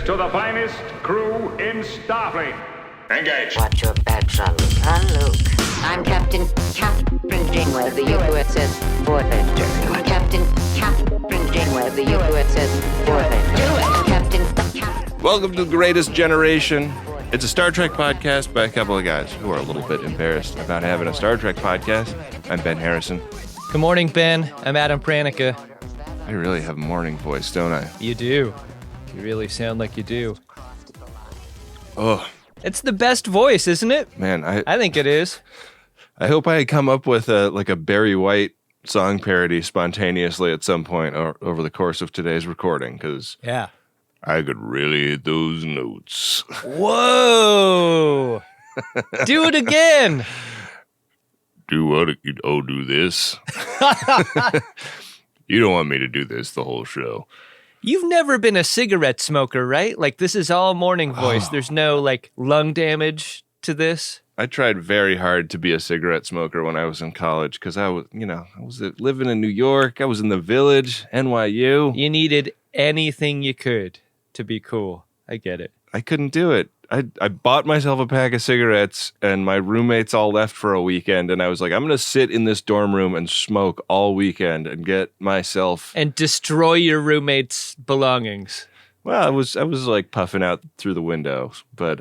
to the finest crew in Starfleet. Engage. Watch your back, Jean-Luc. Jean-Luc. I'm Captain Janeway of the USS Voyager. Captain Janeway of the USS Voyager. Captain. Welcome to the Greatest Generation. It's a Star Trek podcast by a couple of guys who are a little bit embarrassed about having a Star Trek podcast. I'm Ben Harrison. Good morning, Ben. I'm Adam Pranica. I really have a morning voice, don't I? You do. You really sound like you do. Oh. It's the best voice, isn't it? Man, I think it is. I hope I come up with a Barry White song parody spontaneously at some point over the course of today's recording, because yeah, I could really hit those notes. Whoa! Do it again! Do what? Do this? You don't want me to do this the whole show. You've never been a cigarette smoker, right? Like, this is all morning voice. There's no, lung damage to this? I tried very hard to be a cigarette smoker when I was in college because I was living in New York. I was in the Village, NYU. You needed anything you could to be cool. I get it. I couldn't do it. I bought myself a pack of cigarettes, and my roommates all left for a weekend, and I was like, I'm going to sit in this dorm room and smoke all weekend and get myself... And destroy your roommates' belongings. Well, I was puffing out through the window, but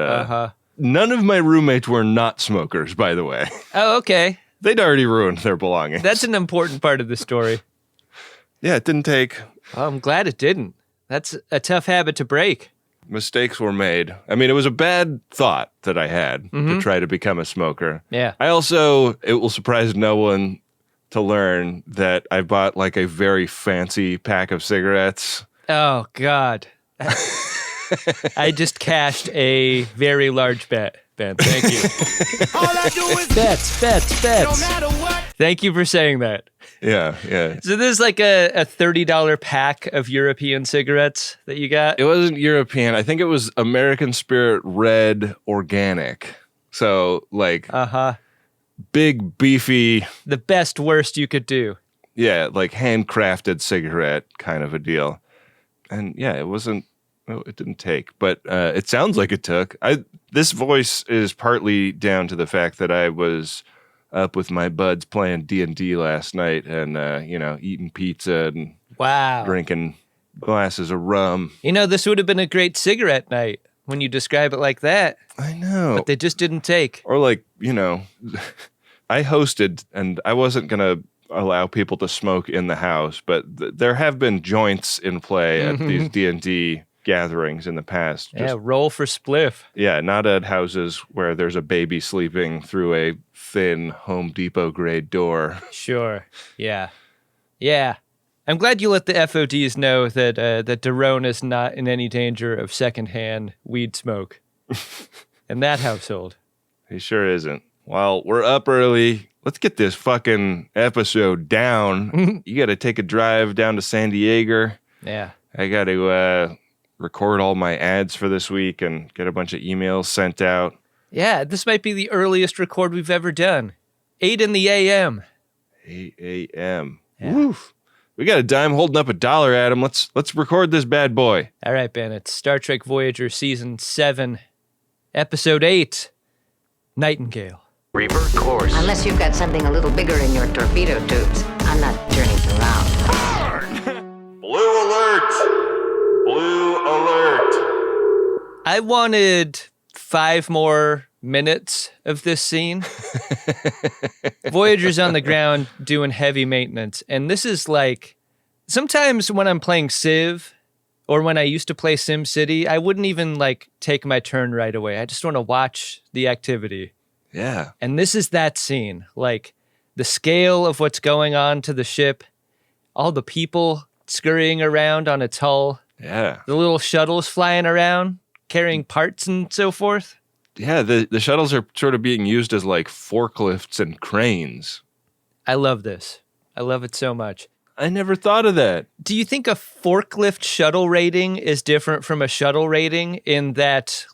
none of my roommates were not smokers, by the way. Oh, okay. They'd already ruined their belongings. That's an important part of the story. Yeah, it didn't take... Oh, I'm glad it didn't. That's a tough habit to break. Mistakes were made. I mean, it was a bad thought that I had to try to become a smoker. Yeah. I also, it will surprise no one to learn that I bought a very fancy pack of cigarettes. Oh, God. I just cashed a very large bet, Ben. Thank you. All I do is bets. no matter what. Thank you for saying that. Yeah. So there's a $30 pack of European cigarettes that you got? It wasn't European. I think it was American Spirit Red Organic. So, big, beefy... The best, worst you could do. Yeah, handcrafted cigarette kind of a deal. And yeah, it didn't take, but it sounds like it took. This voice is partly down to the fact that I was up with my buds playing D&D last night and, eating pizza and drinking glasses of rum. This would have been a great cigarette night when you describe it like that. I know. But they just didn't take. Or I hosted and I wasn't going to allow people to smoke in the house, but there have been joints in play at these D&D gatherings in the past. Roll for spliff. Yeah, not at houses where there's a baby sleeping through a thin Home Depot grade door. Sure. Yeah. I'm glad you let the FODs know that Daron is not in any danger of secondhand weed smoke in that household. He sure isn't. Well, we're up early. Let's get this fucking episode down. You got to take a drive down to San Diego. Yeah. I got to record all my ads for this week and get a bunch of emails sent out. Yeah, this might be the earliest record we've ever done. 8 in the a.m. 8 a.m. Yeah. Woof. We got a dime holding up $1, Adam. Let's record this bad boy. All right, Ben. It's Star Trek Voyager Season 7, Episode 8, Nightingale. Revert course. Unless you've got something a little bigger in your torpedo tubes, I'm not turning around. Blue alert! Blue alert! I wanted 5 more minutes of this scene. Voyager's on the ground doing heavy maintenance, and this is sometimes when I'm playing Civ or when I used to play SimCity, I wouldn't even take my turn right away. I just want to watch the activity. Yeah. And this is that scene, the scale of what's going on to the ship, all the people scurrying around on its hull. Yeah. The little shuttles flying around, carrying parts and so forth. Yeah, the shuttles are sort of being used as forklifts and cranes. I love this. I love it so much. I never thought of that. Do you think a forklift shuttle rating is different from a shuttle rating in that,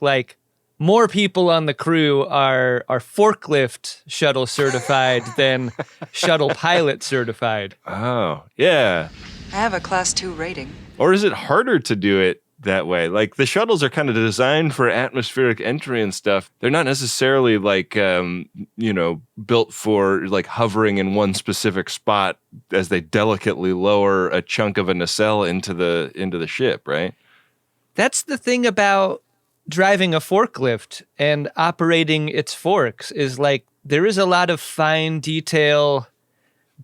more people on the crew are forklift shuttle certified than shuttle pilot certified? Oh, yeah. I have a Class 2 rating. Or is it harder to do it that way. Like the shuttles are kind of designed for atmospheric entry and stuff. They're not necessarily like, built for like hovering in one specific spot as they delicately lower a chunk of a nacelle into the ship, right? That's the thing about driving a forklift and operating its forks is like there is a lot of fine detail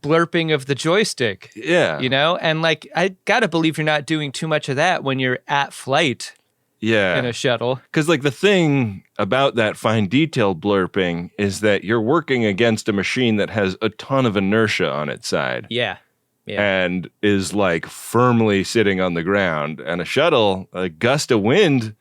blurping of the joystick. Yeah. And like I gotta believe you're not doing too much of that when you're at flight Yeah. in a shuttle. Because like the thing about that fine detail blurping is that you're working against a machine that has a ton of inertia on its side. Yeah. And is like firmly sitting on the ground. And a shuttle, a gust of wind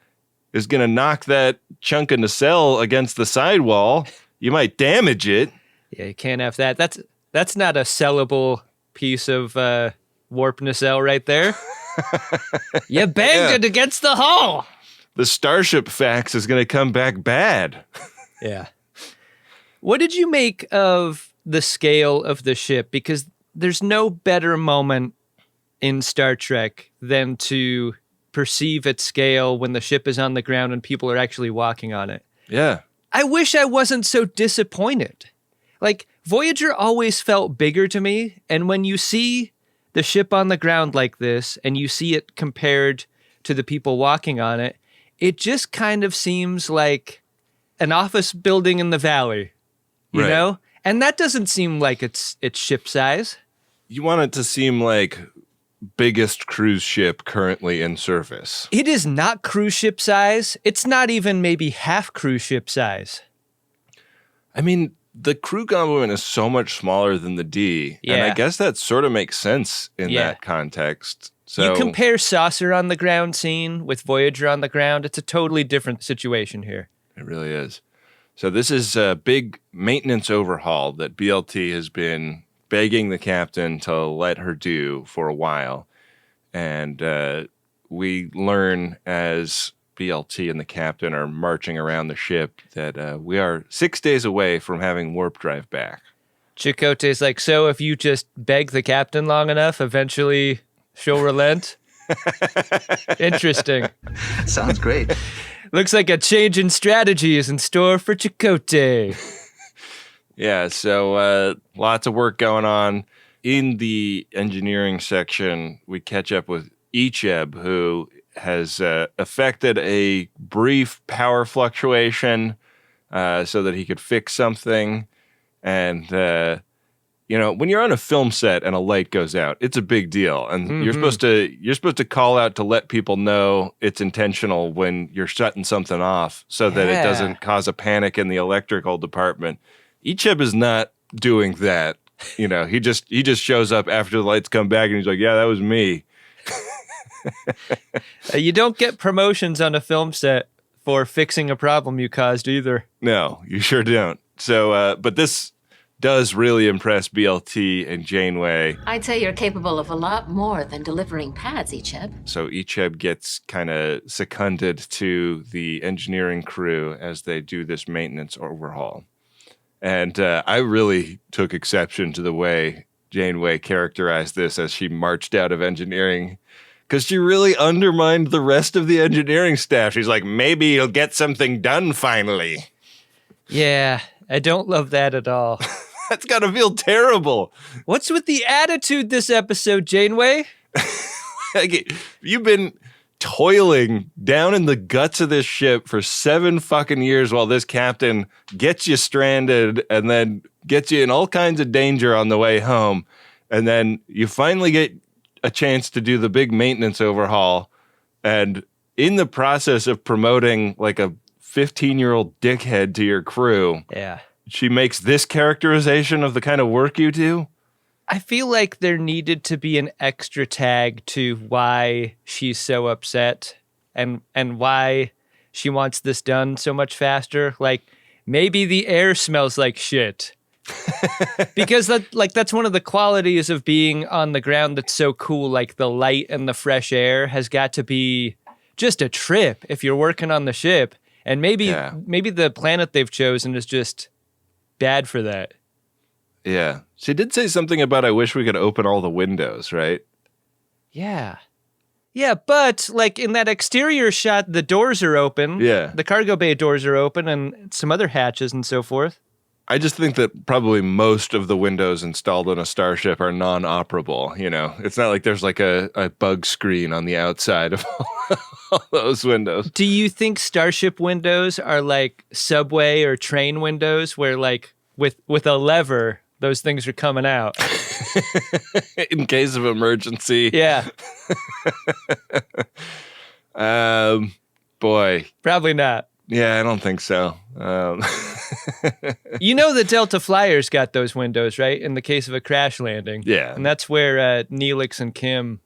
is going to knock that chunk of nacelle against the sidewall. You might damage it. Yeah, you can't have that. That's not a sellable piece of warp nacelle right there. You banged it against the hull. The starship fax is going to come back bad. Yeah. What did you make of the scale of the ship? Because there's no better moment in Star Trek than to perceive its scale when the ship is on the ground and people are actually walking on it. Yeah. I wish I wasn't so disappointed. Like, Voyager always felt bigger to me, and when you see the ship on the ground like this, and you see it compared to the people walking on it, it just kind of seems like an office building in the valley, you know? And that doesn't seem like it's ship size. You want it to seem like biggest cruise ship currently in service. It is not cruise ship size. It's not even maybe half cruise ship size. I mean, the crew complement is so much smaller than the D. Yeah. And I guess that sort of makes sense in that context. So You compare Saucer on the ground scene with Voyager on the ground, it's a totally different situation here. It really is. So this is a big maintenance overhaul that BLT has been begging the captain to let her do for a while. And we learn as BLT and the captain are marching around the ship that we are 6 days away from having warp drive back. Chakotay's like, so if you just beg the captain long enough, eventually she'll relent? Interesting. Sounds great. Looks like a change in strategy is in store for Chakotay. Yeah, so lots of work going on. In the engineering section, we catch up with Icheb, who has affected a brief power fluctuation so that he could fix something. And, when you're on a film set and a light goes out, it's a big deal. And you're supposed to call out to let people know it's intentional when you're shutting something off so that it doesn't cause a panic in the electrical department. Icheb is not doing that. He just shows up after the lights come back and he's like, yeah, that was me. You don't get promotions on a film set for fixing a problem you caused either. No, you sure don't. So, but this does really impress BLT and Janeway. I'd say you're capable of a lot more than delivering pads, Icheb. So Icheb gets kind of seconded to the engineering crew as they do this maintenance overhaul. And I really took exception to the way Janeway characterized this as she marched out of engineering, because she really undermined the rest of the engineering staff. She's like, maybe you'll get something done finally. Yeah, I don't love that at all. That's got to feel terrible. What's with the attitude this episode, Janeway? You've been toiling down in the guts of this ship for 7 fucking years while this captain gets you stranded and then gets you in all kinds of danger on the way home. And then you finally get a chance to do the big maintenance overhaul. And in the process of promoting like a 15-year-old dickhead to your crew, she makes this characterization of the kind of work you do. I feel like there needed to be an extra tag to why she's so upset and why she wants this done so much faster. Like, maybe the air smells like shit. Because that's one of the qualities of being on the ground that's so cool. Like, the light and the fresh air has got to be just a trip if you're working on the ship. And maybe the planet they've chosen is just bad for that. Yeah. She did say something about, I wish we could open all the windows, right? Yeah. Yeah, but like in that exterior shot, the doors are open. Yeah. The cargo bay doors are open and some other hatches and so forth. I just think that probably most of the windows installed in a starship are non-operable. You know, it's not like there's like a bug screen on the outside of all those windows. Do you think starship windows are like subway or train windows where like with a lever, those things are coming out? In case of emergency. Yeah. Boy. Probably not. Yeah, I don't think so. You know the Delta Flyers got those windows, right? In the case of a crash landing. Yeah. And that's where Neelix and Kim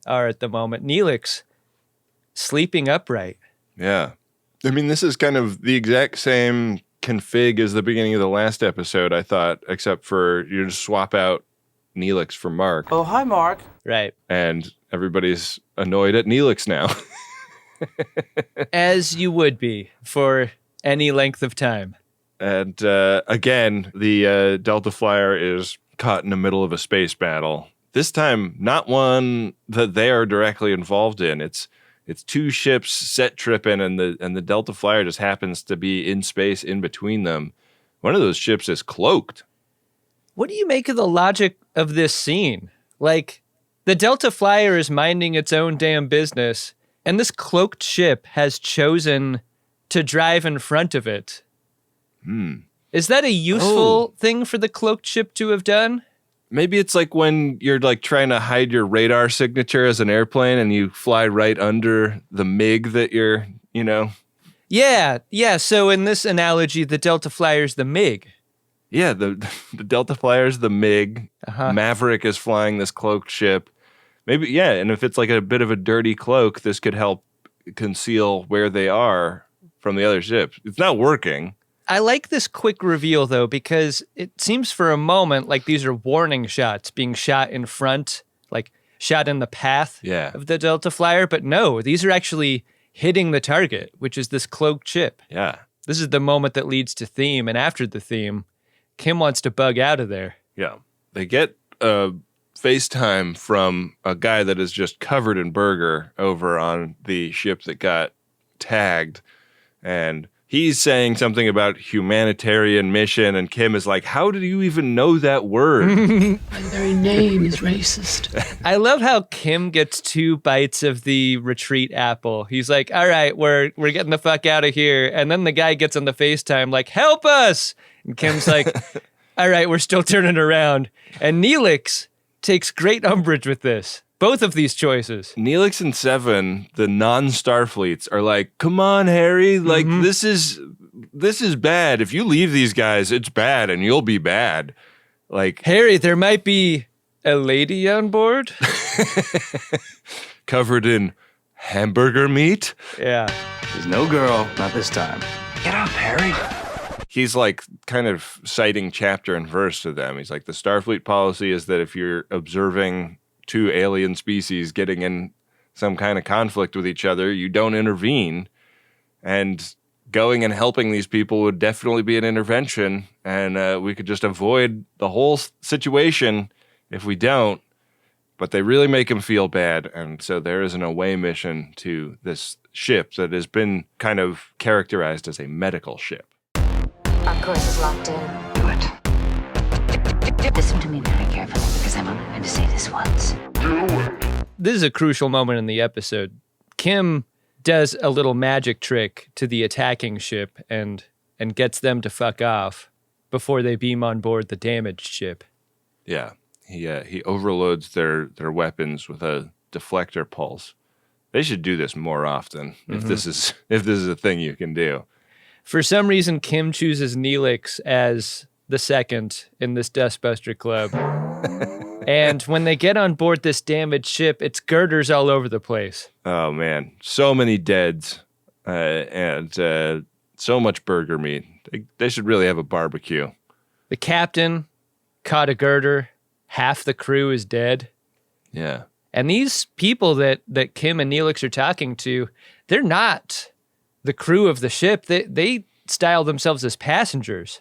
are at the moment. Neelix sleeping upright. Yeah. I mean, this is kind of the exact same config as the beginning of the last episode, I thought, except for you just swap out Neelix for Mark. Oh, hi, Mark. Right. And everybody's annoyed at Neelix now. As you would be for any length of time. And again, the Delta Flyer is caught in the middle of a space battle. This time, not one that they are directly involved in. It's two ships set tripping, and the Delta Flyer just happens to be in space in between them. One of those ships is cloaked. What do you make of the logic of this scene? Like, the Delta Flyer is minding its own damn business, and this cloaked ship has chosen to drive in front of it. Is that a useful thing for the cloaked ship to have done? Maybe it's like when you're like trying to hide your radar signature as an airplane and you fly right under the MiG that you're, you know. Yeah. So in this analogy, the Delta Flyer's the MiG. Yeah, the Delta Flyer's the MiG. Uh-huh. Maverick is flying this cloaked ship. Maybe, yeah, and if it's like a bit of a dirty cloak, this could help conceal where they are from the other ships. It's not working. I like this quick reveal, though, because it seems for a moment like these are warning shots being shot in front, like shot in the path of the Delta Flyer. But no, these are actually hitting the target, which is this cloaked ship. Yeah. This is the moment that leads to theme. And after the theme, Kim wants to bug out of there. Yeah. They get a FaceTime from a guy that is just covered in burger over on the ship that got tagged. And he's saying something about humanitarian mission, and Kim is like, how do you even know that word? My very name is racist. I love how Kim gets 2 bites of the retreat apple. He's like, all right, we're getting the fuck out of here. And then the guy gets on the FaceTime like, help us. And Kim's like, all right, we're still turning around. And Neelix takes great umbrage with this. Both of these choices. Neelix and Seven, the non-Starfleets, are like, come on, Harry, like this is bad. If you leave these guys, it's bad and you'll be bad. Like, Harry, there might be a lady on board. Covered in hamburger meat. Yeah. There's no girl, not this time. Get up, Harry. He's like kind of citing chapter and verse to them. He's like, the Starfleet policy is that if you're observing 2 alien species getting in some kind of conflict with each other, you don't intervene. And going and helping these people would definitely be an intervention. And we could just avoid the whole situation if we don't. But they really make him feel bad. And so there is an away mission to this ship that has been kind of characterized as a medical ship. Our course is locked in. Do it. Listen to me very carefully, because I'm only going to say this once. This is a crucial moment in the episode. Kim does a little magic trick to the attacking ship and gets them to fuck off before they beam on board the damaged ship. Yeah, he overloads their weapons with a deflector pulse. They should do this more often if this is a thing you can do. For some reason, Kim chooses Neelix as the second in this Dustbuster club. And when they get on board this damaged ship, it's girders all over the place. Oh, man. So many deads and so much burger meat. They should really have a barbecue. The captain caught a girder. Half the crew is dead. Yeah. And these people that Kim and Neelix are talking to, they're not the crew of the ship. They style themselves as passengers.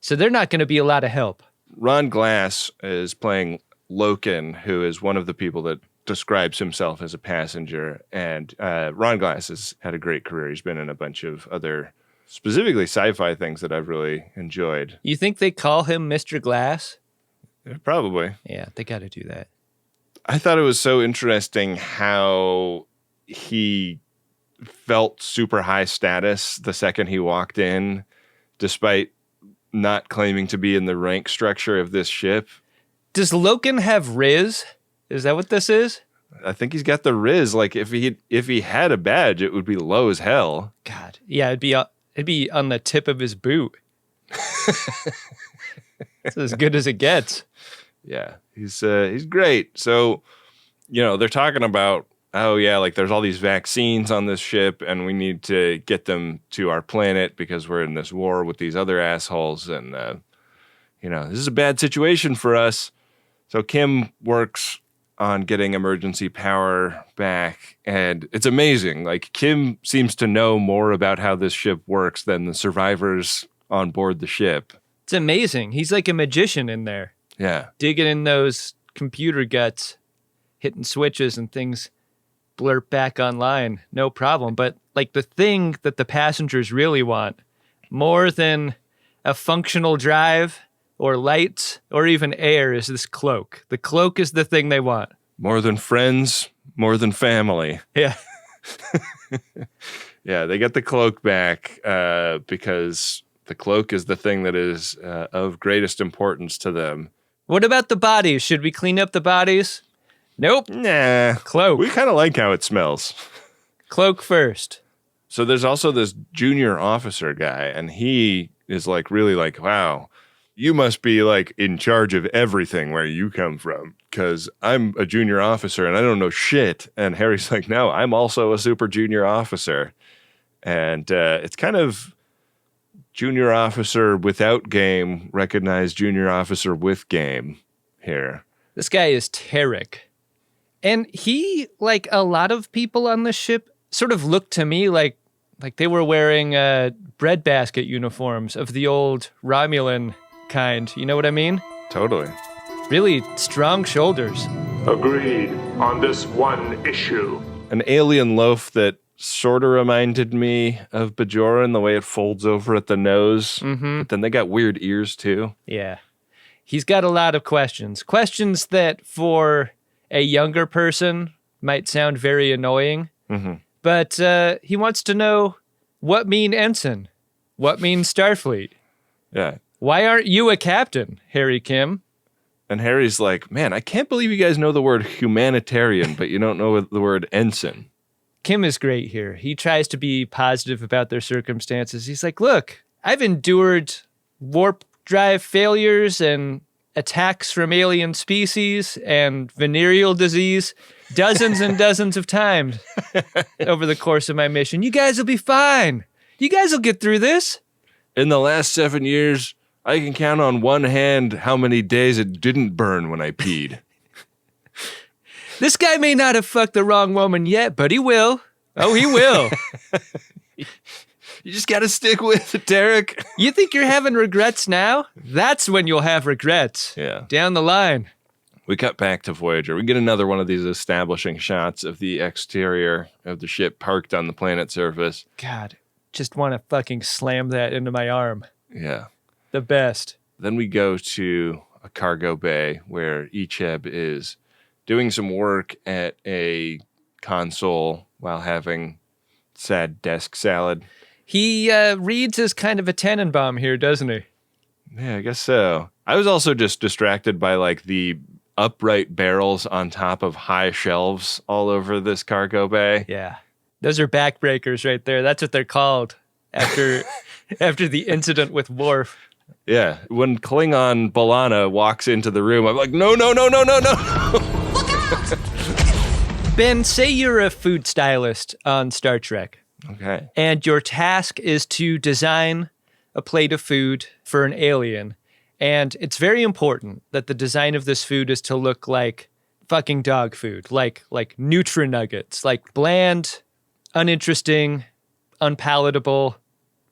So they're not going to be a lot of help. Ron Glass is playing Loken, who is one of the people that describes himself as a passenger. And Ron Glass has had a great career. He's been in a bunch of other, specifically sci-fi things that I've really enjoyed. You think they call him Mr. Glass? Yeah, probably. Yeah, they got to do that. I thought it was so interesting how he felt super high status the second he walked in, despite not claiming to be in the rank structure of this ship. Does Loken have Riz? Is that what this is? I think he's got the Riz. Like if he had a badge, it would be low as hell. God, yeah, it'd be on the tip of his boot. It's as good as it gets. Yeah, he's great. So, they're talking about, oh yeah, like there's all these vaccines on this ship and we need to get them to our planet because we're in this war with these other assholes. And, this is a bad situation for us. So Kim works on getting emergency power back, and it's amazing. Like, Kim seems to know more about how this ship works than the survivors on board the ship. It's amazing. He's like a magician in there. Yeah. Digging in those computer guts, hitting switches and things blurp back online. No problem. But like the thing that the passengers really want, more than a functional drive or lights or even air, is this cloak. The cloak is the thing they want. More than friends, more than family. Yeah. Yeah, they get the cloak back because the cloak is the thing that is of greatest importance to them. What about the bodies? Should we clean up the bodies? Nope. Nah. Cloak. We kind of like how it smells. Cloak first. So there's also this junior officer guy, and he is like really like, wow, you must be like in charge of everything where you come from, because I'm a junior officer and I don't know shit. And Harry's like, no, I'm also a super junior officer. And it's kind of junior officer without game, recognized junior officer with game here. This guy is Tarek. And he, like a lot of people on the ship, sort of looked to me like they were wearing breadbasket uniforms of the old Romulan kind. You know what I mean? Totally. Really strong shoulders. Agreed on this one issue. An alien loaf that sort of reminded me of Bajoran, the way it folds over at the nose. Mm-hmm. But then they got weird ears too. Yeah. He's got a lot of questions. Questions that for a younger person might sound very annoying. Mm-hmm. But he wants to know, what mean ensign? What means Starfleet? Yeah. Why aren't you a captain, Harry Kim? And Harry's like, man, I can't believe you guys know the word humanitarian, but you don't know the word ensign. Kim is great here. He tries to be positive about their circumstances. He's like, look, I've endured warp drive failures and attacks from alien species and venereal disease dozens and dozens of times over the course of my mission. You guys will be fine. You guys will get through this. In the last 7 years, I can count on one hand how many days it didn't burn when I peed. This guy may not have fucked the wrong woman yet, but he will. Oh, he will. You just got to stick with it, Derek. You think you're having regrets now? That's when you'll have regrets. Yeah. Down the line. We cut back to Voyager. We get another one of these establishing shots of the exterior of the ship parked on the planet surface. God, just want to fucking slam that into my arm. Yeah. The best. Then we go to a cargo bay where Icheb is doing some work at a console while having sad desk salad. He reads as kind of a Tannenbaum here, doesn't he? Yeah, I guess so. I was also just distracted by like the upright barrels on top of high shelves all over this cargo bay. Yeah. Those are backbreakers right there. That's what they're called after the incident with Worf. Yeah. When Klingon B'Elanna walks into the room, I'm like, no. Ben, say you're a food stylist on Star Trek. Okay. And your task is to design a plate of food for an alien. And it's very important that the design of this food is to look like fucking dog food, like Nutrinuggets, like bland, uninteresting, unpalatable,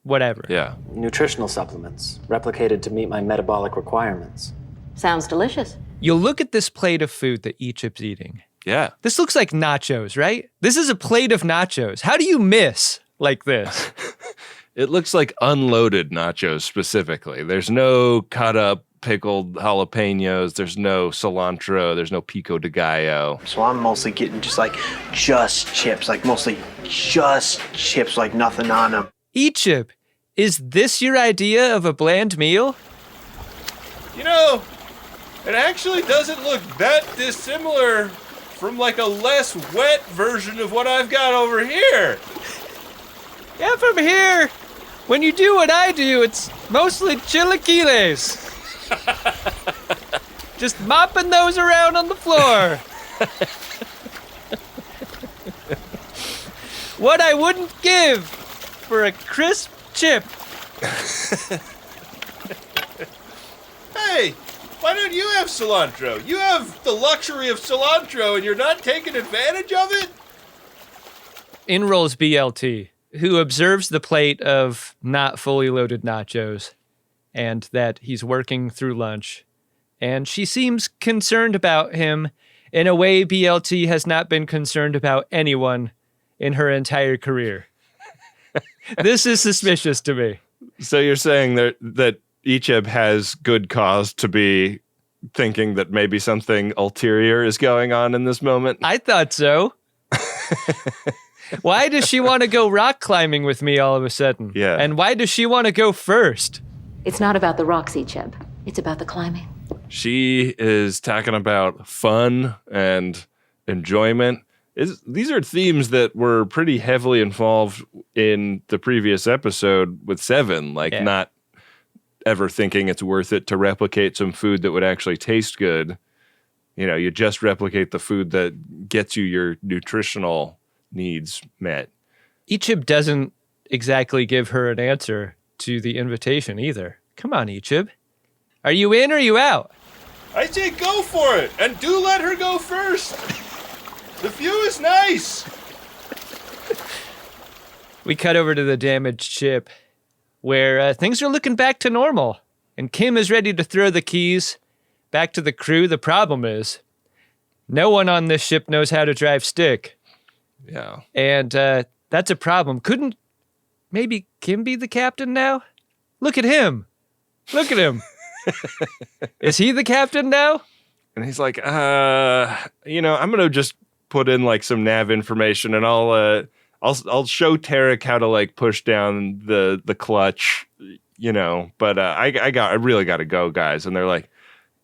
whatever. Yeah. Nutritional supplements, replicated to meet my metabolic requirements. Sounds delicious. You'll look at this plate of food that Icheb's eating, Yeah. This looks like nachos, right? This is a plate of nachos. How do you miss like this? It looks like unloaded nachos specifically. There's no cut up pickled jalapenos. There's no cilantro. There's no pico de gallo. So I'm mostly getting just chips, like mostly just chips, like nothing on them. Icheb, is this your idea of a bland meal? You know, it actually doesn't look that dissimilar from like a less wet version of what I've got over here. Yeah, from here, when you do what I do, it's mostly chilaquiles. Just mopping those around on the floor. What I wouldn't give for a crisp chip. Hey, why don't you have cilantro? You have the luxury of cilantro and you're not taking advantage of it? In rolls BLT, who observes the plate of not fully loaded nachos and that he's working through lunch. And she seems concerned about him in a way BLT has not been concerned about anyone in her entire career. This is suspicious to me. So you're saying that Icheb has good cause to be thinking that maybe something ulterior is going on in this moment? I thought so. Why does she want to go rock climbing with me all of a sudden? Yeah. And why does she want to go first? It's not about the rocks, Icheb. It's about the climbing. She is talking about fun and enjoyment. These are themes that were pretty heavily involved in the previous episode with Seven, not ever thinking it's worth it to replicate some food that would actually taste good. You know, you just replicate the food that gets you your nutritional needs met. Icheb doesn't exactly give her an answer to the invitation either. Come on, Icheb. Are you in or are you out? I say go for it, and do let her go first. The view is nice. We cut over to the damaged ship, where things are looking back to normal, and Kim is ready to throw the keys back to the crew. The problem is, no one on this ship knows how to drive stick. Yeah. And that's a problem. Couldn't maybe Kim be the captain now? Look at him. Look at him. Is he the captain now? And he's like, I'm going to just put in like some nav information and I'll show Tarek how to like push down the clutch, but I really got to go, guys. And they're like,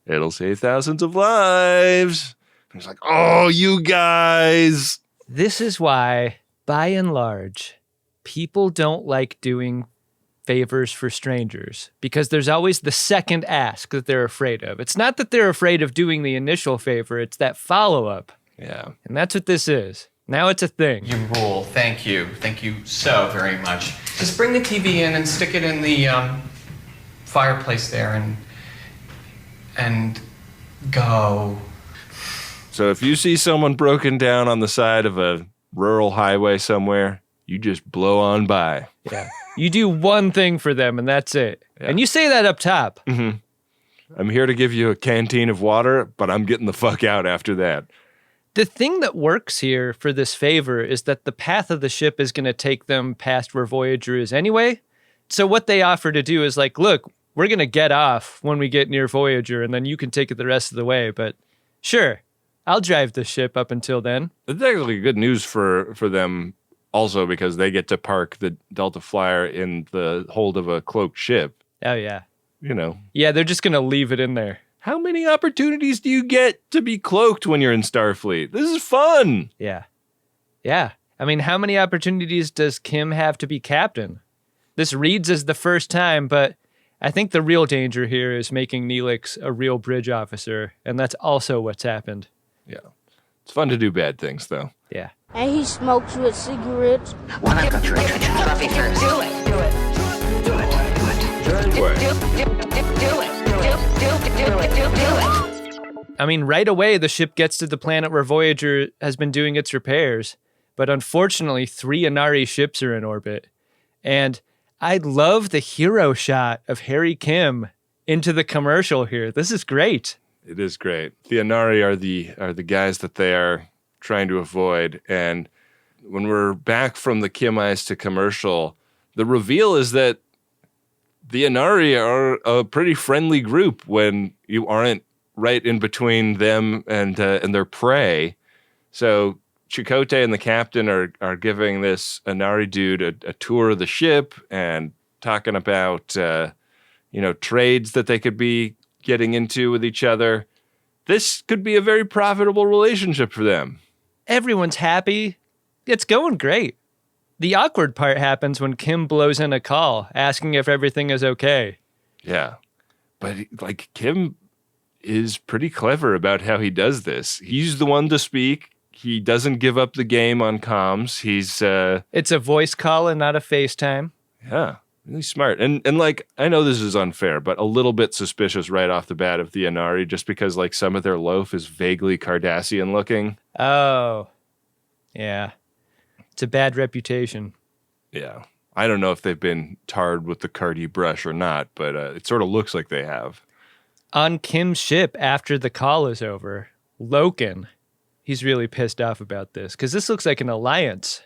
it'll save thousands of lives. And he's like, oh, you guys. This is why, by and large, people don't like doing favors for strangers, because there's always the second ask that they're afraid of. It's not that they're afraid of doing the initial favor, it's that follow-up. Yeah. And that's what this is. Now it's a thing. You rule. Thank you. Thank you so very much. Just bring the TV in and stick it in the fireplace there and go. So if you see someone broken down on the side of a rural highway somewhere, you just blow on by. Yeah. You do one thing for them and that's it. Yeah. And you say that up top. Mm-hmm. I'm here to give you a canteen of water, but I'm getting the fuck out after that. The thing that works here for this favor is that the path of the ship is going to take them past where Voyager is anyway. So what they offer to do is like, look, we're going to get off when we get near Voyager and then you can take it the rest of the way. But sure, I'll drive the ship up until then. It's actually good news for them also because they get to park the Delta Flyer in the hold of a cloaked ship. Oh, yeah. Yeah, they're just going to leave it in there. How many opportunities do you get to be cloaked when you're in Starfleet? This is fun. Yeah. Yeah. I mean, how many opportunities does Kim have to be captain? This reads as the first time, but I think the real danger here is making Neelix a real bridge officer, and that's also what's happened. Yeah. It's fun to do bad things, though. Yeah. And he smokes with cigarettes. Well, I've got your attention. Fluffy first. Do it. Do it. Do it. Do it. Do it. Do it. I mean, right away, the ship gets to the planet where Voyager has been doing its repairs, but unfortunately, 3 Inari ships are in orbit. And I love the hero shot of Harry Kim into the commercial here. This is great. It is great. The Inari are the guys that they are trying to avoid. And when we're back from the Kim Eyes to commercial, the reveal is that the Inari are a pretty friendly group when you aren't right in between them and their prey. So Chakotay and the captain are giving this Inari dude a tour of the ship and talking about trades that they could be getting into with each other. This could be a very profitable relationship for them. Everyone's happy. It's going great. The awkward part happens when Kim blows in a call asking if everything is okay. Yeah. But like Kim is pretty clever about how he does this. He's the one to speak. He doesn't give up the game on comms. He's It's a voice call and not a FaceTime. Yeah. Really smart. And like, I know this is unfair, but a little bit suspicious right off the bat of the Inari, just because like some of their loaf is vaguely Cardassian looking. Oh, yeah. It's a bad reputation. Yeah. I don't know if they've been tarred with the Cardi brush or not, but it sort of looks like they have. On Kim's ship after the call is over, Loken, he's really pissed off about this because this looks like an alliance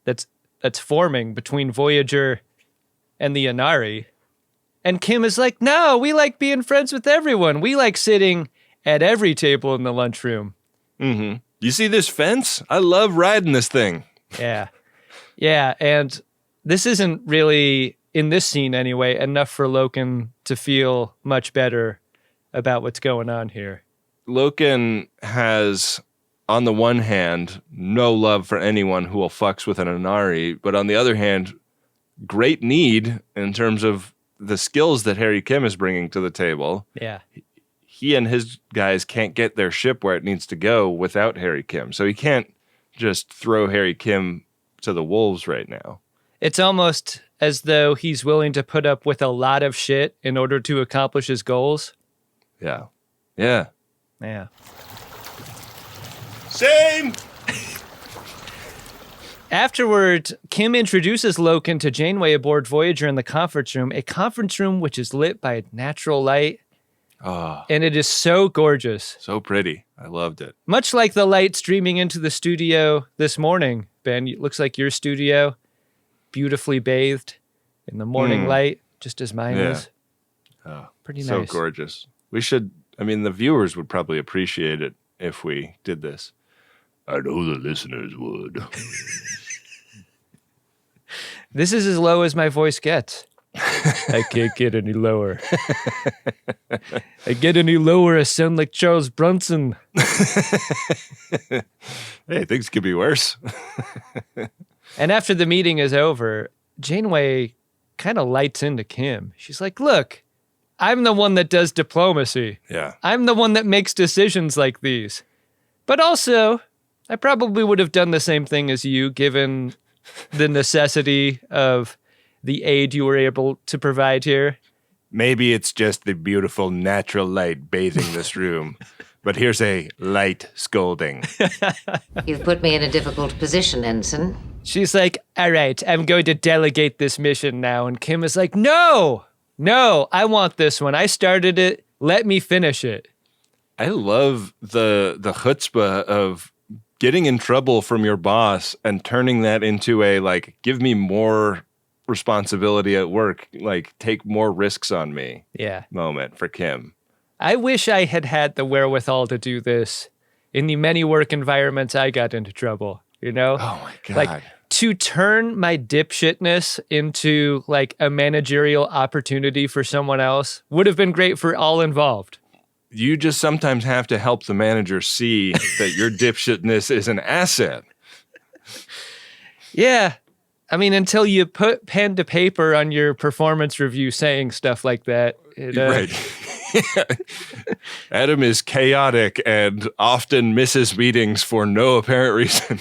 that's forming between Voyager and the Inari. And Kim is like, no, we like being friends with everyone. We like sitting at every table in the lunchroom. Mm-hmm. You see this fence? I love riding this thing. Yeah. Yeah, and this isn't really, in this scene anyway, enough for Loken to feel much better about what's going on here. Loken has, on the one hand, no love for anyone who will fucks with an Inari, but on the other hand, great need in terms of the skills that Harry Kim is bringing to the table. Yeah. He and his guys can't get their ship where it needs to go without Harry Kim. So he can't just throw Harry Kim to the wolves right now. It's almost as though he's willing to put up with a lot of shit in order to accomplish his goals. Yeah. Yeah. Yeah. Same! Afterward, Kim introduces Loken to Janeway aboard Voyager in the conference room, a conference room which is lit by natural light. Oh, and it is so gorgeous. So pretty. I loved it. Much like the light streaming into the studio this morning, Ben. It looks like your studio, beautifully bathed in the morning light, just as mine is. Oh, pretty nice. So gorgeous. We should, the viewers would probably appreciate it if we did this. I know the listeners would. This is as low as my voice gets. I can't get any lower. I get any lower, I sound like Charles Bronson. Hey, things could be worse. And after the meeting is over, Janeway kind of lights into Kim. She's like, look, I'm the one that does diplomacy. Yeah. I'm the one that makes decisions like these. But also, I probably would have done the same thing as you, given the necessity of the aid you were able to provide here. Maybe it's just the beautiful natural light bathing this room, but here's a light scolding. You've put me in a difficult position, Ensign. She's like, all right, I'm going to delegate this mission now. And Kim is like, no, I want this one. I started it. Let me finish it. I love the chutzpah of getting in trouble from your boss and turning that into a, like, give me more responsibility at work, like, take more risks on me moment for Kim. I wish I had had the wherewithal to do this in the many work environments I got into trouble, you know? Oh my God. Like, to turn my dipshitness into, like, a managerial opportunity for someone else would have been great for all involved. You just sometimes have to help the manager see that your dipshitness is an asset. Yeah. I mean, until you put pen to paper on your performance review saying stuff like that. Right. Adam is chaotic and often misses meetings for no apparent reason.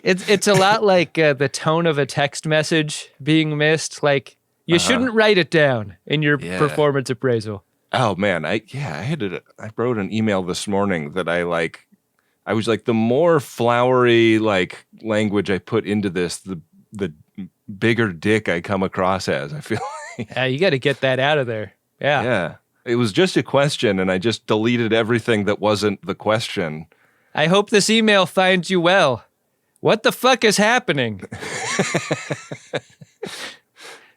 It's a lot like the tone of a text message being missed. Like, you shouldn't write it down in your performance appraisal. Oh man, I wrote an email this morning that I was like, the more flowery like language I put into this, the bigger dick I come across as, I feel like. Yeah, you got to get that out of there. Yeah. Yeah. It was just a question and I just deleted everything that wasn't the question. I hope this email finds you well. What the fuck is happening?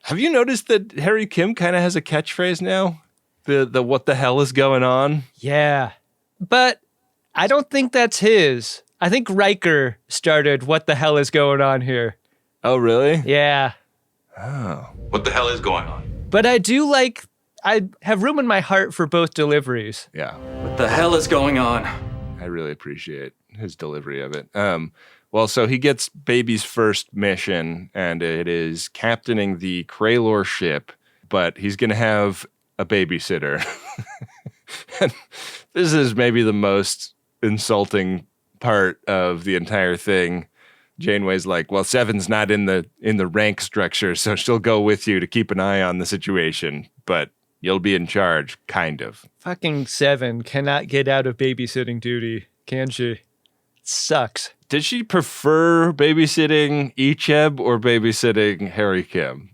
Have you noticed that Harry Kim kind of has a catchphrase now? The what the hell is going on? Yeah. But I don't think that's his. I think Riker started what the hell is going on here. Oh, really? Yeah. Oh. What the hell is going on? But I have room in my heart for both deliveries. Yeah. What the hell is going on? I really appreciate his delivery of it. Well, so he gets Baby's first mission, and it is captaining the Kraylor ship, but he's going to have a babysitter. And this is maybe the most insulting part of the entire thing. Janeway's like, well, Seven's not in the rank structure, so she'll go with you to keep an eye on the situation, but you'll be in charge, kind of. Fucking Seven cannot get out of babysitting duty, can she? It sucks. Did she prefer babysitting Icheb or babysitting Harry Kim?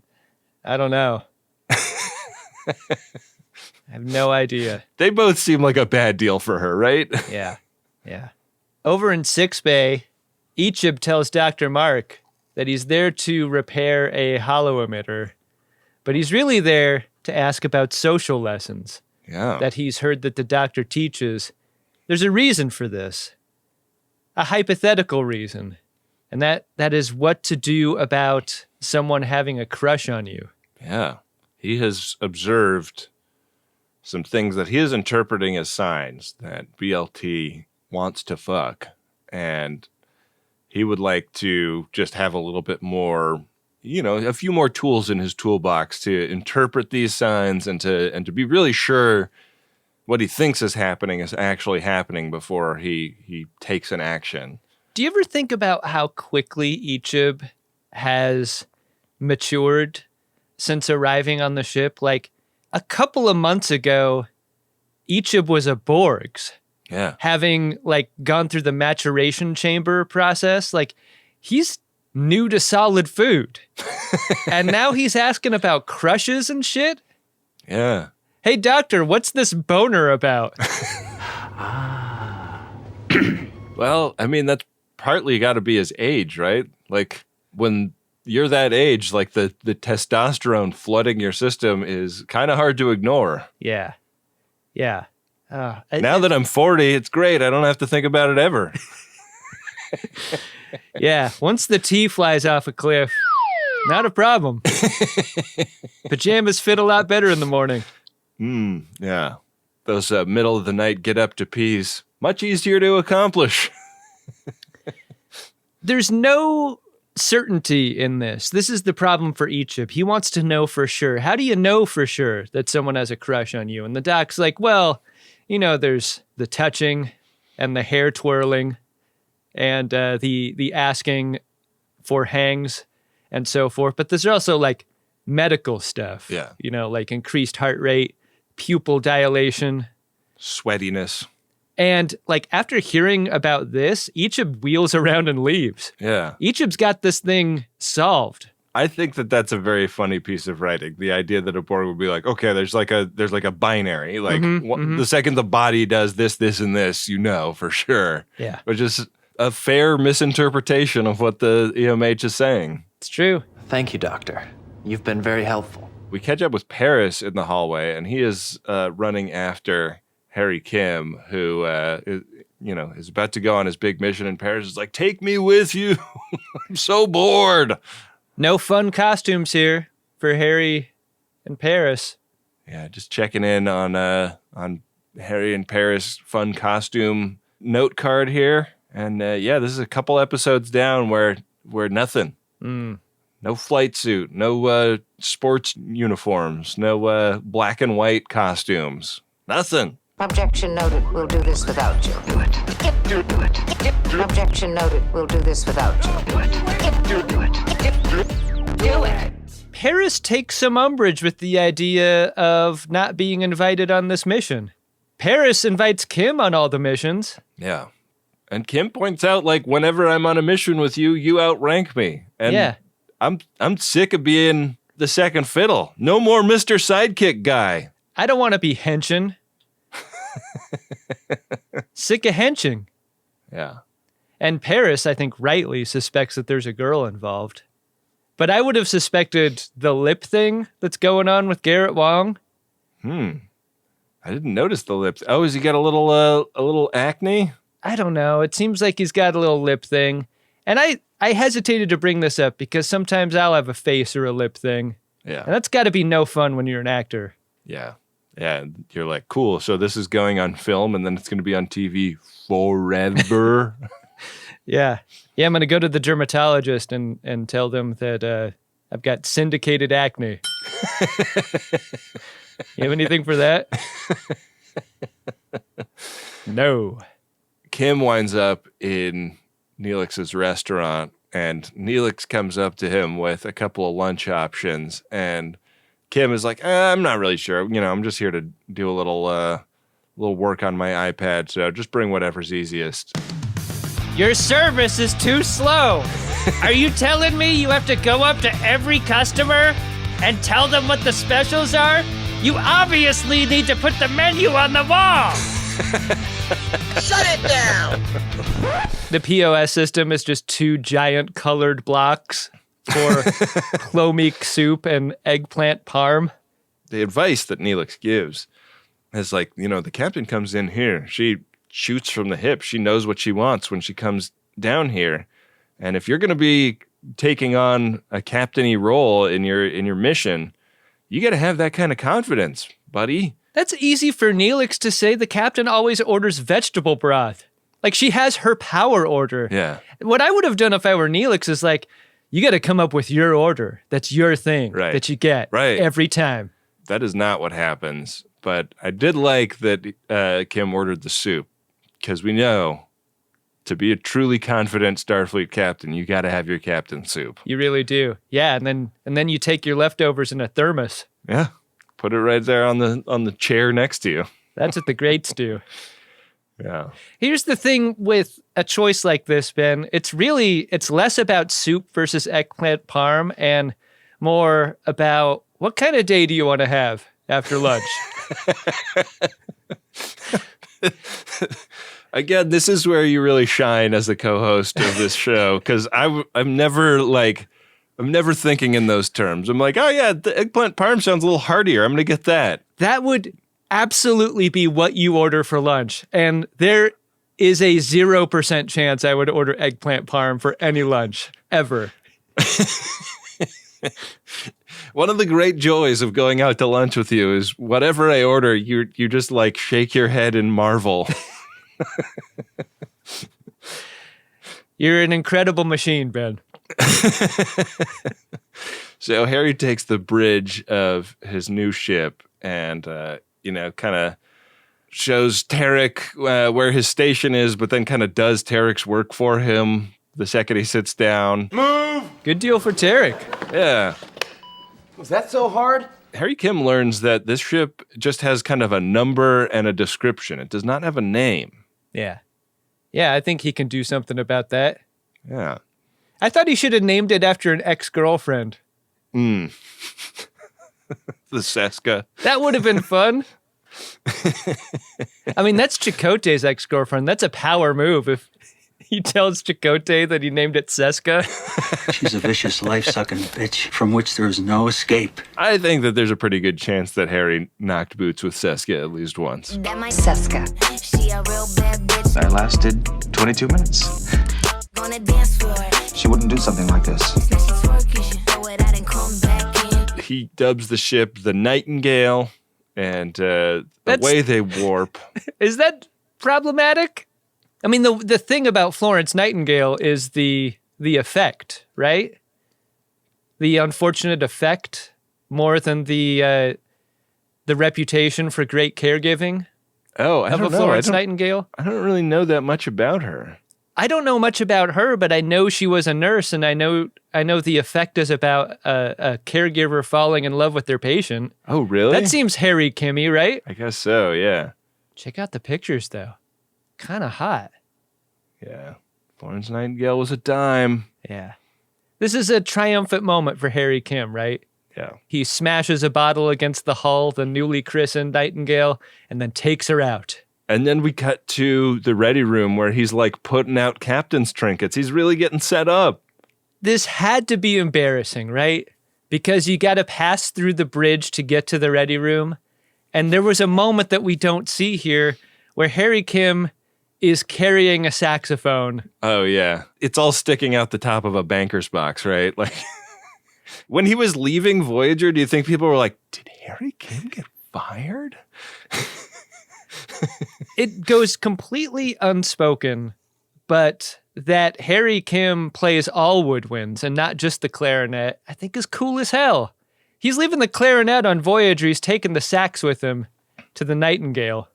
I don't know. I have no idea. They both seem like a bad deal for her, right? Yeah. Over in Sickbay, Icheb tells Dr. Mark that he's there to repair a hollow emitter, but he's really there to ask about social lessons that he's heard that the doctor teaches. There's a reason for this, a hypothetical reason, and that is what to do about someone having a crush on you. Yeah. He has observed some things that he is interpreting as signs that BLT wants to fuck, and he would like to just have a little bit more, a few more tools in his toolbox to interpret these signs and to be really sure what he thinks is happening is actually happening before he takes an action. Do you ever think about how quickly Icheb has matured since arriving on the ship? Like, a couple of months ago, Icheb was a Borgs. Yeah. Having, gone through the maturation chamber process. He's new to solid food. And now he's asking about crushes and shit? Yeah. Hey, doctor, what's this boner about? Well, I mean, that's partly got to be his age, right? Like, when you're that age, the testosterone flooding your system is kind of hard to ignore. Yeah. Now that I'm 40, it's great. I don't have to think about it ever. Yeah, once the T flies off a cliff, not a problem. Pajamas fit a lot better in the morning. Yeah. Those middle of the night get up to peas, much easier to accomplish. There's no certainty in this. This is the problem for Icheb. He wants to know for sure. How do you know for sure that someone has a crush on you? And the doc's like, well, there's the touching and the hair twirling and the asking for hangs and so forth. But there's also medical stuff. Yeah. Increased heart rate, pupil dilation, sweatiness. And after hearing about this, Icheb wheels around and leaves. Yeah. Icheb's got this thing solved. I think that's a very funny piece of writing. The idea that a Borg would be like, okay, there's like a binary. The second the body does this, this, and this, for sure. Yeah. Which is a fair misinterpretation of what the EMH is saying. It's true. Thank you, Doctor. You've been very helpful. We catch up with Paris in the hallway, and he is running after Harry Kim, who is about to go on his big mission, and Paris is like, take me with you. I'm so bored. No fun costumes here for Harry and Paris. Yeah, just checking in on Harry and Paris fun costume note card here. And this is a couple episodes down where nothing. No flight suit, no sports uniforms, no black and white costumes. Nothing. Objection noted. We'll do this without you. Do it. Do it. Objection noted. We'll do this without you. Do it. Do it. Do it. Paris takes some umbrage with the idea of not being invited on this mission. Paris invites Kim on all the missions. Yeah. And Kim points out, whenever I'm on a mission with you, you outrank me. And yeah. I'm sick of being the second fiddle. No more Mr. Sidekick guy. I don't want to be henching. Sick of henching. Yeah. And Paris, I think rightly, suspects that there's a girl involved. But I would have suspected the lip thing that's going on with Garrett Wong. I didn't notice the lips. Oh, has he got a little acne? I don't know. It seems like he's got a little lip thing. And I hesitated to bring this up because sometimes I'll have a face or a lip thing. Yeah. And that's got to be no fun when you're an actor. Yeah. Yeah. You're like, cool. So this is going on film and then it's going to be on TV forever. Yeah. Yeah, I'm going to go to the dermatologist and tell them that I've got syndicated acne. You have anything for that? No. Kim winds up in Neelix's restaurant, and Neelix comes up to him with a couple of lunch options, and Kim is like, I'm not really sure. I'm just here to do a little work on my iPad, so just bring whatever's easiest. Your service is too slow. Are you telling me you have to go up to every customer and tell them what the specials are? You obviously need to put the menu on the wall. Shut it down! The POS system is just 2 giant colored blocks for clomique soup and eggplant parm. The advice that Neelix gives is like, the captain comes in here. She shoots from the hip. She knows what she wants when she comes down here. And if you're going to be taking on a captain-y role in your mission, you got to have that kind of confidence, buddy. That's easy for Neelix to say. The captain always orders vegetable broth. Like, she has her power order. Yeah. What I would have done if I were Neelix is like, you got to come up with your order. That's your thing that you get every time. That is not what happens. But I did like that Kim ordered the soup, because we know to be a truly confident Starfleet captain, you got to have your captain soup. You really do. Yeah, and then you take your leftovers in a thermos. Yeah. Put it right there on the chair next to you. That's what the greats do. Yeah. Here's the thing with a choice like this, Ben. It's less about soup versus eggplant parm and more about what kind of day do you want to have after lunch? Again, this is where you really shine as the co-host of this show, because I'm never thinking in those terms. I'm like, oh yeah, the eggplant parm sounds a little heartier. I'm going to get that. That would absolutely be what you order for lunch. And there is a 0% chance I would order eggplant parm for any lunch, ever. One of the great joys of going out to lunch with you is whatever I order, you just like shake your head and marvel. You're an incredible machine, Ben. So Harry takes the bridge of his new ship and, kind of shows Tarek where his station is, but then kind of does Tarek's work for him the second he sits down. Move! Good deal for Tarek. Yeah. Was that so hard? Harry Kim learns that this ship just has kind of a number and a description. It does not have a name. Yeah. Yeah, I think he can do something about that. Yeah. I thought he should have named it after an ex-girlfriend. The Seska. That would have been fun. I mean, that's Chakotay's ex-girlfriend. That's a power move if he tells Chakotay that he named it Seska. She's a vicious, life-sucking bitch from which there is no escape. I think that there's a pretty good chance that Harry knocked boots with Seska at least once. Seska. She a real bad bitch. I lasted 22 minutes. Gonna dance floor. She wouldn't do something like this. Now she twerking, she throw it out and come back in. He dubs the ship the Nightingale, and the way they warp. Is that problematic? I mean, the thing about Florence Nightingale is the effect, right? The unfortunate effect more than the reputation for great caregiving. Oh, I don't know. Florence Nightingale. I don't really know that much about her. I don't know much about her, but I know she was a nurse, and I know the effect is about a caregiver falling in love with their patient. Oh, really? That seems Harry Kimmy, right? I guess so, yeah. Check out the pictures, though. Kind of hot. Yeah. Florence Nightingale was a dime. Yeah. This is a triumphant moment for Harry Kim, right? Yeah. He smashes a bottle against the hull, the newly christened Nightingale, and then takes her out. And then we cut to the ready room where he's like putting out captain's trinkets. He's really getting set up. This had to be embarrassing, right? Because you got to pass through the bridge to get to the ready room. And there was a moment that we don't see here where Harry Kim is carrying a saxophone. Oh, yeah. It's all sticking out the top of a banker's box, right? Like, when he was leaving Voyager, do you think people were like, did Harry Kim get fired? It goes completely unspoken, but that Harry Kim plays all woodwinds and not just the clarinet, I think is cool as hell. He's leaving the clarinet on Voyager. He's taking the sax with him to the Nightingale.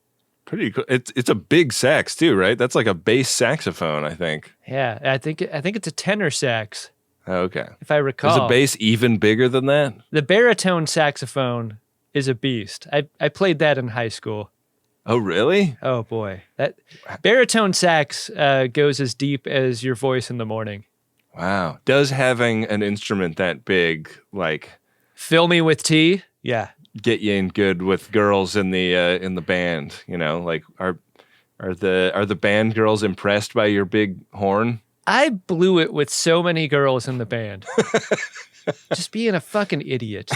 Pretty cool. It's a big sax too, right? That's like a bass saxophone, I think. Yeah, I think it's a tenor sax. Oh, okay. If I recall. Is a bass even bigger than that? The baritone saxophone is a beast. I played that in high school. Oh, really? Oh, boy. That baritone sax goes as deep as your voice in the morning. Wow. Does having an instrument that big, like... Fill me with tea? Yeah. Get you in good with girls in the band, you know? Like, are the band girls impressed by your big horn? I blew it with so many girls in the band. Just being a fucking idiot.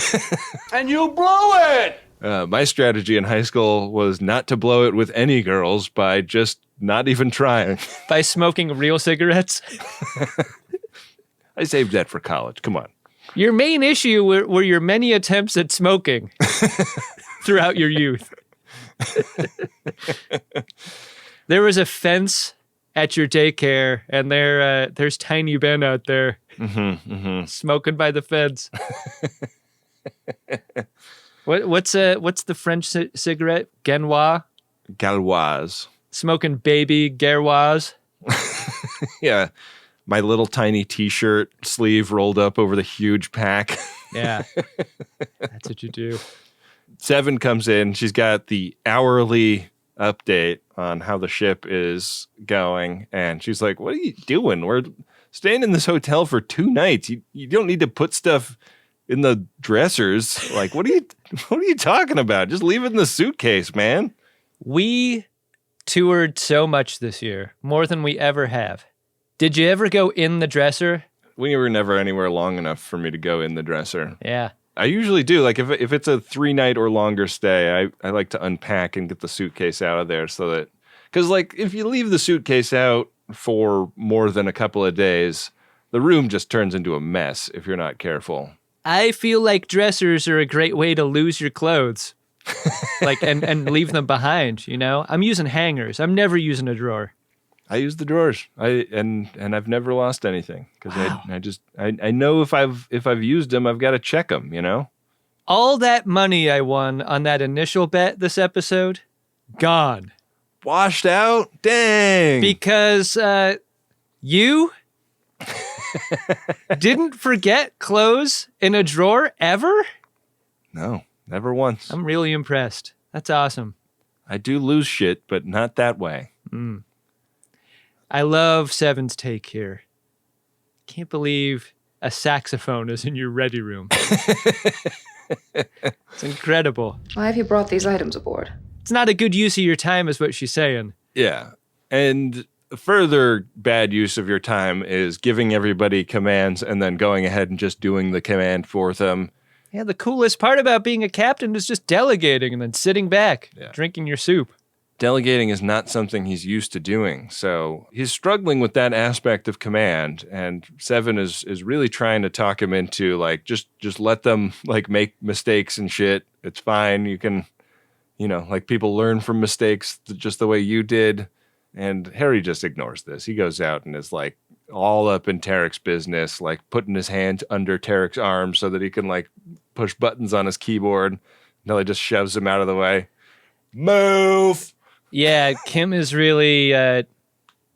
And you blew it! My strategy in high school was not to blow it with any girls by just not even trying. By smoking real cigarettes? I saved that for college. Come on. Your main issue were your many attempts at smoking throughout your youth. There was a fence at your daycare, and there's Tiny Ben out there smoking by the fence. What's the French cigarette? Genois? Gauloise. Smoking baby Gerroise. Yeah. My little tiny t-shirt sleeve rolled up over the huge pack. Yeah. That's what you do. Seven comes in. She's got the hourly update on how the ship is going. And she's like, what are you doing? We're staying in this hotel for 2 nights. You don't need to put stuff in the dressers. Like, what are you talking about? Just leave it in the suitcase, man. We toured so much this year, more than we ever have. Did you ever go in the dresser? We were never anywhere long enough for me to go in the dresser. Yeah. I usually do. Like, if it's a 3-night or longer stay, I like to unpack and get the suitcase out of there so that... Because, like, if you leave the suitcase out for more than a couple of days, the room just turns into a mess if you're not careful. I feel like dressers are a great way to lose your clothes. Like, and leave them behind, you know? I'm using hangers. I'm never using a drawer. I use the drawers. And I've never lost anything because I know if I've used them, I've got to check them, you know? All that money I won on that initial bet this episode, gone. Washed out? Dang. Because you didn't forget clothes in a drawer ever? No, never once. I'm really impressed. That's awesome. I do lose shit, but not that way. I love Seven's take here. Can't believe a saxophone is in your ready room. It's incredible. Why have you brought these items aboard? It's not a good use of your time is what she's saying. Yeah. And further bad use of your time is giving everybody commands and then going ahead and just doing the command for them. Yeah, the coolest part about being a captain is just delegating and then sitting back, drinking your soup. Delegating is not something he's used to doing, so he's struggling with that aspect of command, and Seven is really trying to talk him into, like, just let them, like, make mistakes and shit. It's fine. You can, you know, like, people learn from mistakes just the way you did, and Harry just ignores this. He goes out and is, like, all up in Tarek's business, like, putting his hand under Tarek's arm so that he can, like, push buttons on his keyboard until he just shoves him out of the way. Move! Yeah, Kim is really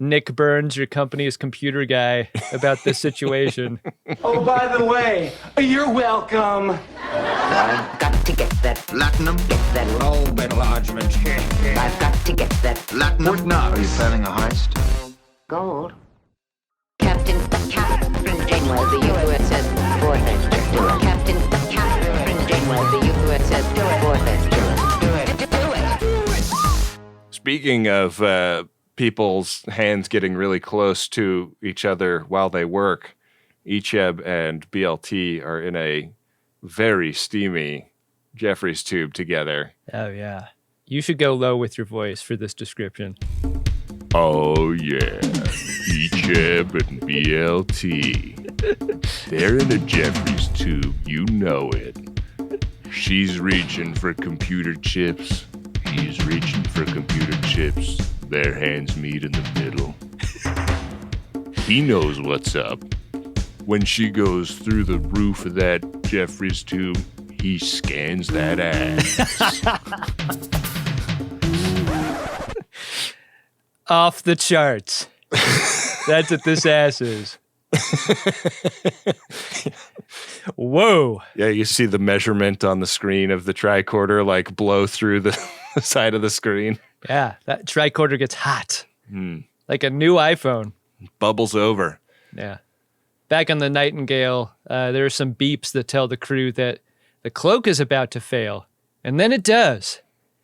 Nick Burns, your company's computer guy, about this situation. Oh, by the way, you're welcome. I've got to get that Platinum? Get that Roll enlargement. I've got to get that Platinum? What now? Are you planning a heist? gold. Captain Janeway, the USS Voyager. Captain Janeway, the USS Voyager. Do it. Speaking of people's hands getting really close to each other while they work, Icheb and BLT are in a very steamy Jeffries tube together. Oh, yeah. You should go low with your voice for this description. Oh, yeah. Icheb and BLT. They're in a Jeffries tube. You know it. She's reaching for computer chips. He's reaching for computer chips. Their hands meet in the middle. He knows what's up. When she goes through the roof of that Jeffries tube, he scans that ass. Off the charts. That's what this ass is. Whoa. Yeah, you see the measurement on the screen of the tricorder like blow through the side of the screen. Yeah, that tricorder gets hot. Like a new iPhone. Bubbles over. Yeah. Back on the Nightingale, there are some beeps that tell the crew that the cloak is about to fail. And then it does.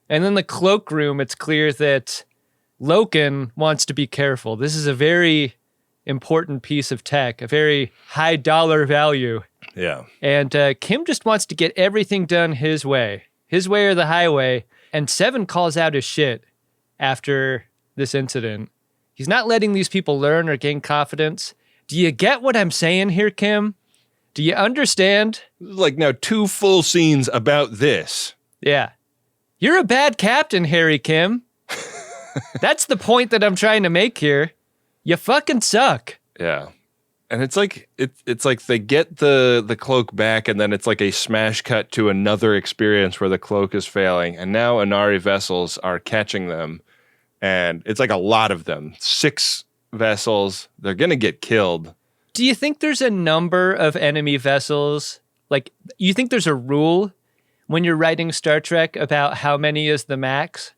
And in the cloakroom, it's clear that Loken wants to be careful. This is a very important piece of tech, a very high dollar value. Yeah. And Kim just wants to get everything done his way or the highway. And Seven calls out his shit after this incident. He's not letting these people learn or gain confidence. Do you get what I'm saying here, Kim? Do you understand? Like now 2 full scenes about this. Yeah. You're a bad captain, Harry Kim. That's the point that I'm trying to make here. You fucking suck. Yeah. And it's like it's like they get the cloak back, and then it's like a smash cut to another experience where the cloak is failing, and now Inari vessels are catching them, and it's like a lot of them. 6 vessels. They're gonna get killed. Do you think there's a number of enemy vessels? Like, you think there's a rule when you're writing Star Trek about how many is the max?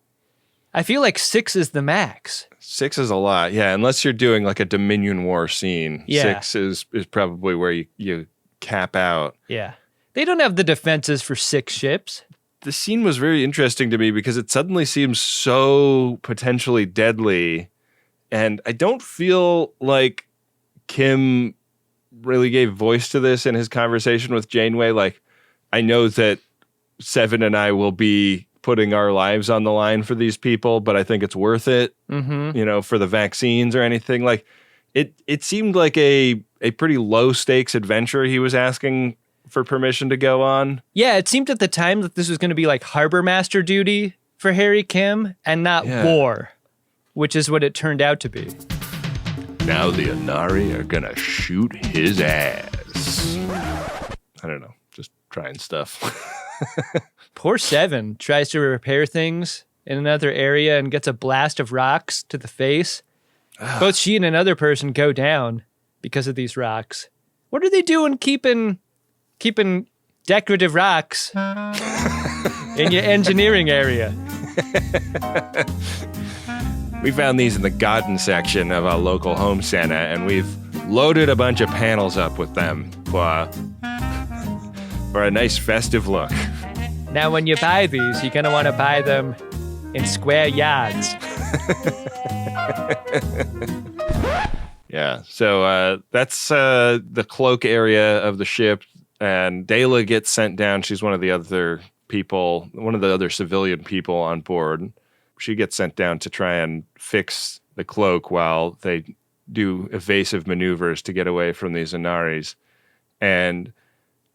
I feel like 6 is the max. 6 is a lot, yeah. Unless you're doing like a Dominion War scene, yeah. 6 is probably where you cap out. Yeah, they don't have the defenses for 6 ships. The scene was very interesting to me because it suddenly seems so potentially deadly, and I don't feel like Kim really gave voice to this in his conversation with Janeway. Like, I know that Seven and I will be putting our lives on the line for these people, but I think it's worth it, for the vaccines or anything. Like, it seemed like a pretty low stakes adventure he was asking for permission to go on. Yeah, it seemed at the time that this was going to be like harbor master duty for Harry Kim and not war, which is what it turned out to be. Now the Inari are gonna shoot his ass. I don't know, just trying stuff. Poor Seven tries to repair things in another area and gets a blast of rocks to the face. Both she and another person go down because of these rocks. What are they doing keeping decorative rocks in your engineering area? We found these in the garden section of our local home center, and we've loaded a bunch of panels up with them for a nice festive look. Now, when you buy these, you're going to want to buy them in square yards. Yeah, so that's the cloak area of the ship, and Dela gets sent down. She's one of the other civilian people on board. She gets sent down to try and fix the cloak while they do evasive maneuvers to get away from these Inaris. And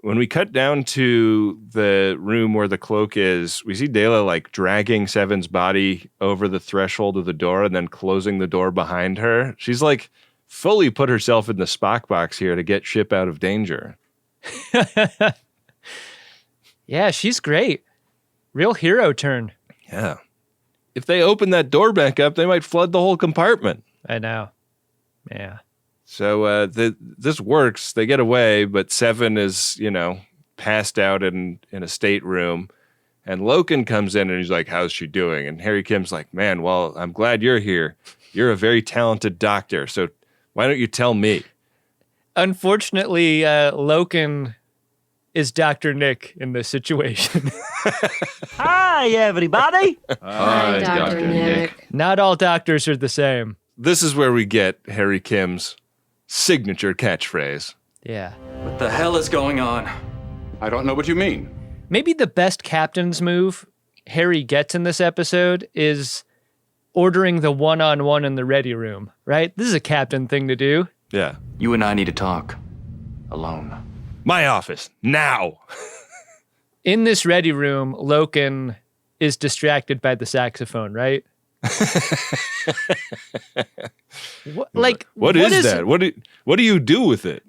when we cut down to the room where the cloak is, we see Dela like dragging Seven's body over the threshold of the door and then closing the door behind her. She's like fully put herself in the Spock box here to get ship out of danger. Yeah, she's great. Real hero turn. Yeah. If they open that door back up, they might flood the whole compartment. I know. Yeah. So this works. They get away, but Seven is, passed out in a stateroom. And Loken comes in and he's like, how's she doing? And Harry Kim's like, man, well, I'm glad you're here. You're a very talented doctor, so why don't you tell me? Unfortunately, Loken is Dr. Nick in this situation. Hi, everybody. Hi, Dr. Nick. Not all doctors are the same. This is where we get Harry Kim's signature catchphrase. Yeah. What the hell is going on? I don't know what you mean. Maybe the best captain's move Harry gets in this episode is ordering the one-on-one in the ready room, right? This is a captain thing to do. Yeah. You and I need to talk. Alone. My office, now. In this ready room, Loken is distracted by the saxophone, right? What is that? What do you do with it?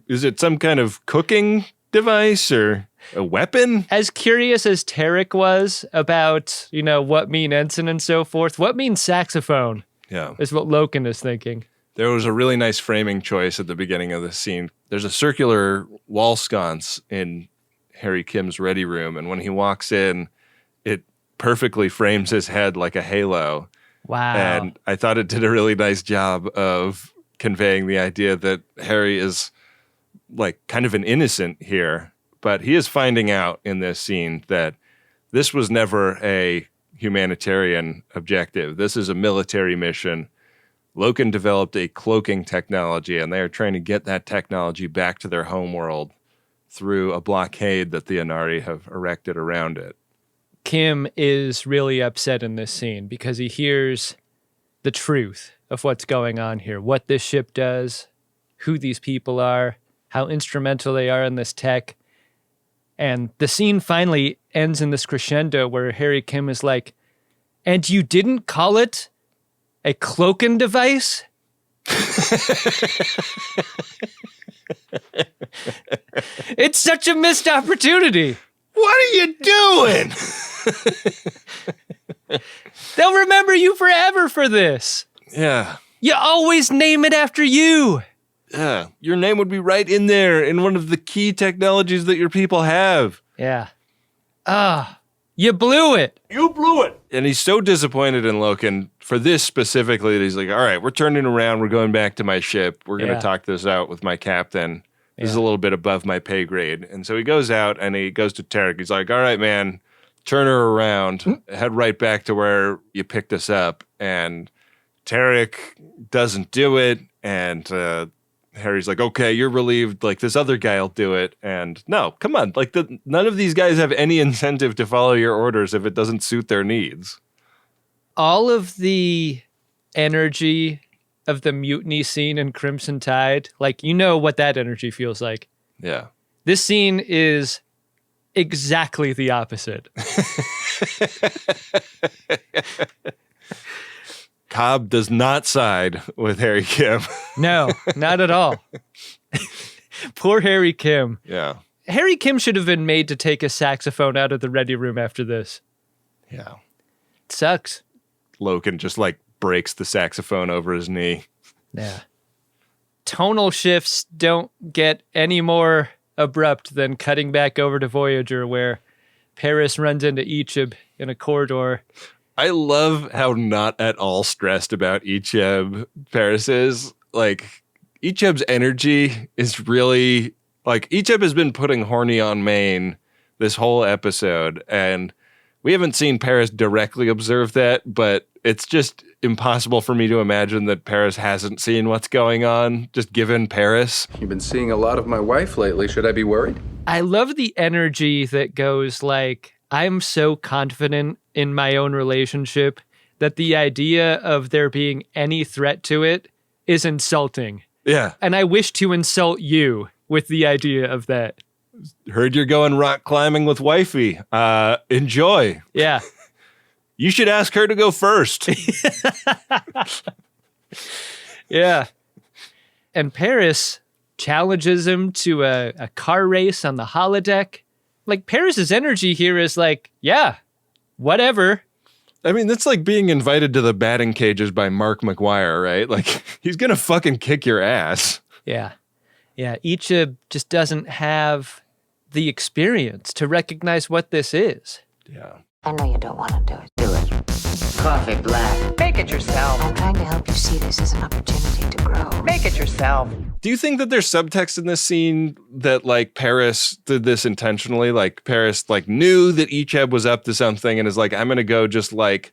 Is it some kind of cooking device or a weapon? As curious as Tarek was about, what mean ensign and so forth, what means saxophone? Yeah. Is what Loken is thinking. There was a really nice framing choice at the beginning of the scene. There's a circular wall sconce in Harry Kim's ready room, and when he walks in, it perfectly frames his head like a halo. Wow. And I thought it did a really nice job of conveying the idea that Harry is like kind of an innocent here, but he is finding out in this scene that this was never a humanitarian objective. This is a military mission. Loken developed a cloaking technology, and they are trying to get that technology back to their homeworld through a blockade that the Anari have erected around it. Kim is really upset in this scene because he hears the truth of what's going on here, what this ship does, who these people are, how instrumental they are in this tech. And the scene finally ends in this crescendo where Harry Kim is like, and you didn't call it a cloaking device? It's such a missed opportunity. What are you doing? They'll remember you forever for this. Yeah. You always name it after you. Yeah. Your name would be right in there in one of the key technologies that your people have. Yeah. You blew it. You blew it. And he's so disappointed in Loken for this specifically that he's like, all right, we're turning around. We're going back to my ship. We're going to talk this out with my captain. This is a little bit above my pay grade. And so he goes out and he goes to Tarek. He's like, all right, man, turn her around. Head right back to where you picked us up. And Tarek doesn't do it. And Harry's like, okay, you're relieved. Like, this other guy will do it. And no, come on. Like, none of these guys have any incentive to follow your orders if it doesn't suit their needs. All of the energy of the mutiny scene in Crimson Tide, like, what that energy feels like. Yeah. This scene is exactly the opposite. Cobb does not side with Harry Kim. No, not at all. Poor Harry Kim. Yeah. Harry Kim should have been made to take a saxophone out of the ready room after this. Yeah. It sucks. Loken just breaks the saxophone over his knee. Yeah. Tonal shifts don't get any more abrupt than cutting back over to Voyager where Paris runs into Icheb in a corridor. I love how not at all stressed about Icheb Paris is. Icheb's energy is really... Icheb has been putting horny on main this whole episode, and we haven't seen Paris directly observe that, but it's just impossible for me to imagine that Paris hasn't seen what's going on, just given Paris. You've been seeing a lot of my wife lately. Should I be worried? I love the energy that goes I'm so confident in my own relationship that the idea of there being any threat to it is insulting. Yeah. And I wish to insult you with the idea of that. Heard you're going rock climbing with wifey. Enjoy. Yeah. You should ask her to go first. Yeah. And Paris challenges him to a car race on the holodeck. Paris's energy here is yeah, whatever. I mean, that's like being invited to the batting cages by Mark McGuire, right? He's going to fucking kick your ass. Yeah. Yeah. Icheb just doesn't have the experience to recognize what this is. Yeah. I know you don't want to do it. Do it. Coffee black. Make it yourself. I'm trying to help you see this as an opportunity to grow. Make it yourself. Do you think that there's subtext in this scene that like Paris did this intentionally? Like Paris like knew that Icheb was up to something and is like, I'm gonna go just like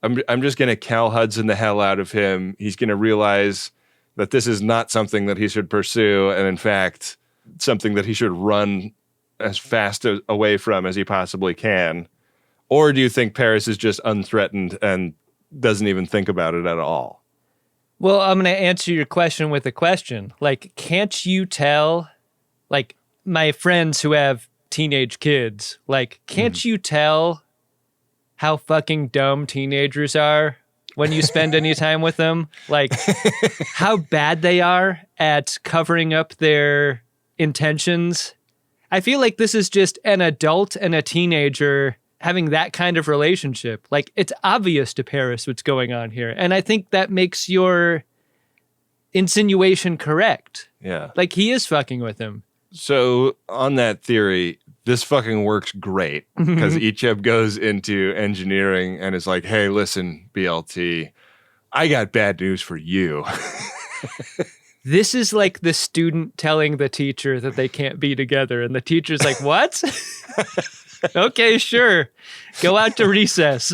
I'm just gonna Cal Hudson the hell out of him. He's gonna realize that this is not something that he should pursue, and in fact, something that he should run as fast away from as he possibly can. Or do you think Paris is just unthreatened and doesn't even think about it at all? Well, I'm going to answer your question with a question. Like, can't you tell, like, my friends who have teenage kids, like, can't you tell how fucking dumb teenagers are when you spend any time with them? Like, how bad they are at covering up their intentions? I feel like this is just an adult and a teenager having that kind of relationship. Like, it's obvious to Paris what's going on here. And I think that makes your insinuation correct. Yeah. Like, he is fucking with him. So on that theory, this fucking works great because Icheb goes into engineering and is like, hey, listen, BLT, I got bad news for you. This is like the student telling the teacher that they can't be together. And the teacher's like, what? Okay, sure. Go out to recess.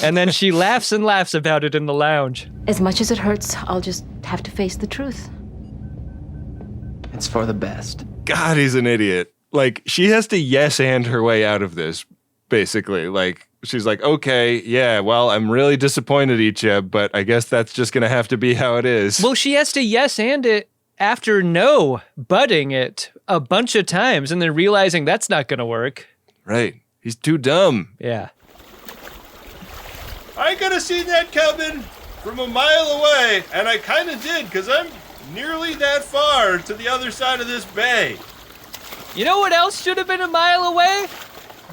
And then she laughs and laughs about it in the lounge. As much as it hurts, I'll just have to face the truth. It's for the best. God, he's an idiot. Like, she has to yes and her way out of this, basically. Like, she's like, okay, yeah, well, I'm really disappointed, Icheb, but I guess that's just going to have to be how it is. Well, she has to yes and it after no butting it a bunch of times and then realizing that's not going to work. Right. He's too dumb. Yeah. I could have seen that coming from a mile away, and I kind of did, because I'm nearly that far to the other side of this bay. You know what else should have been a mile away?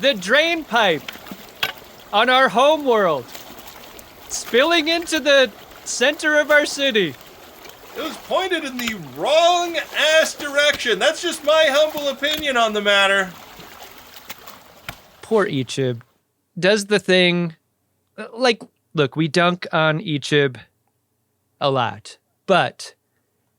The drain pipe on our home world, spilling into the center of our city. It was pointed in the wrong-ass direction. That's just my humble opinion on the matter. Poor Icheb. Does the thing... Like, look, we dunk on Icheb a lot, but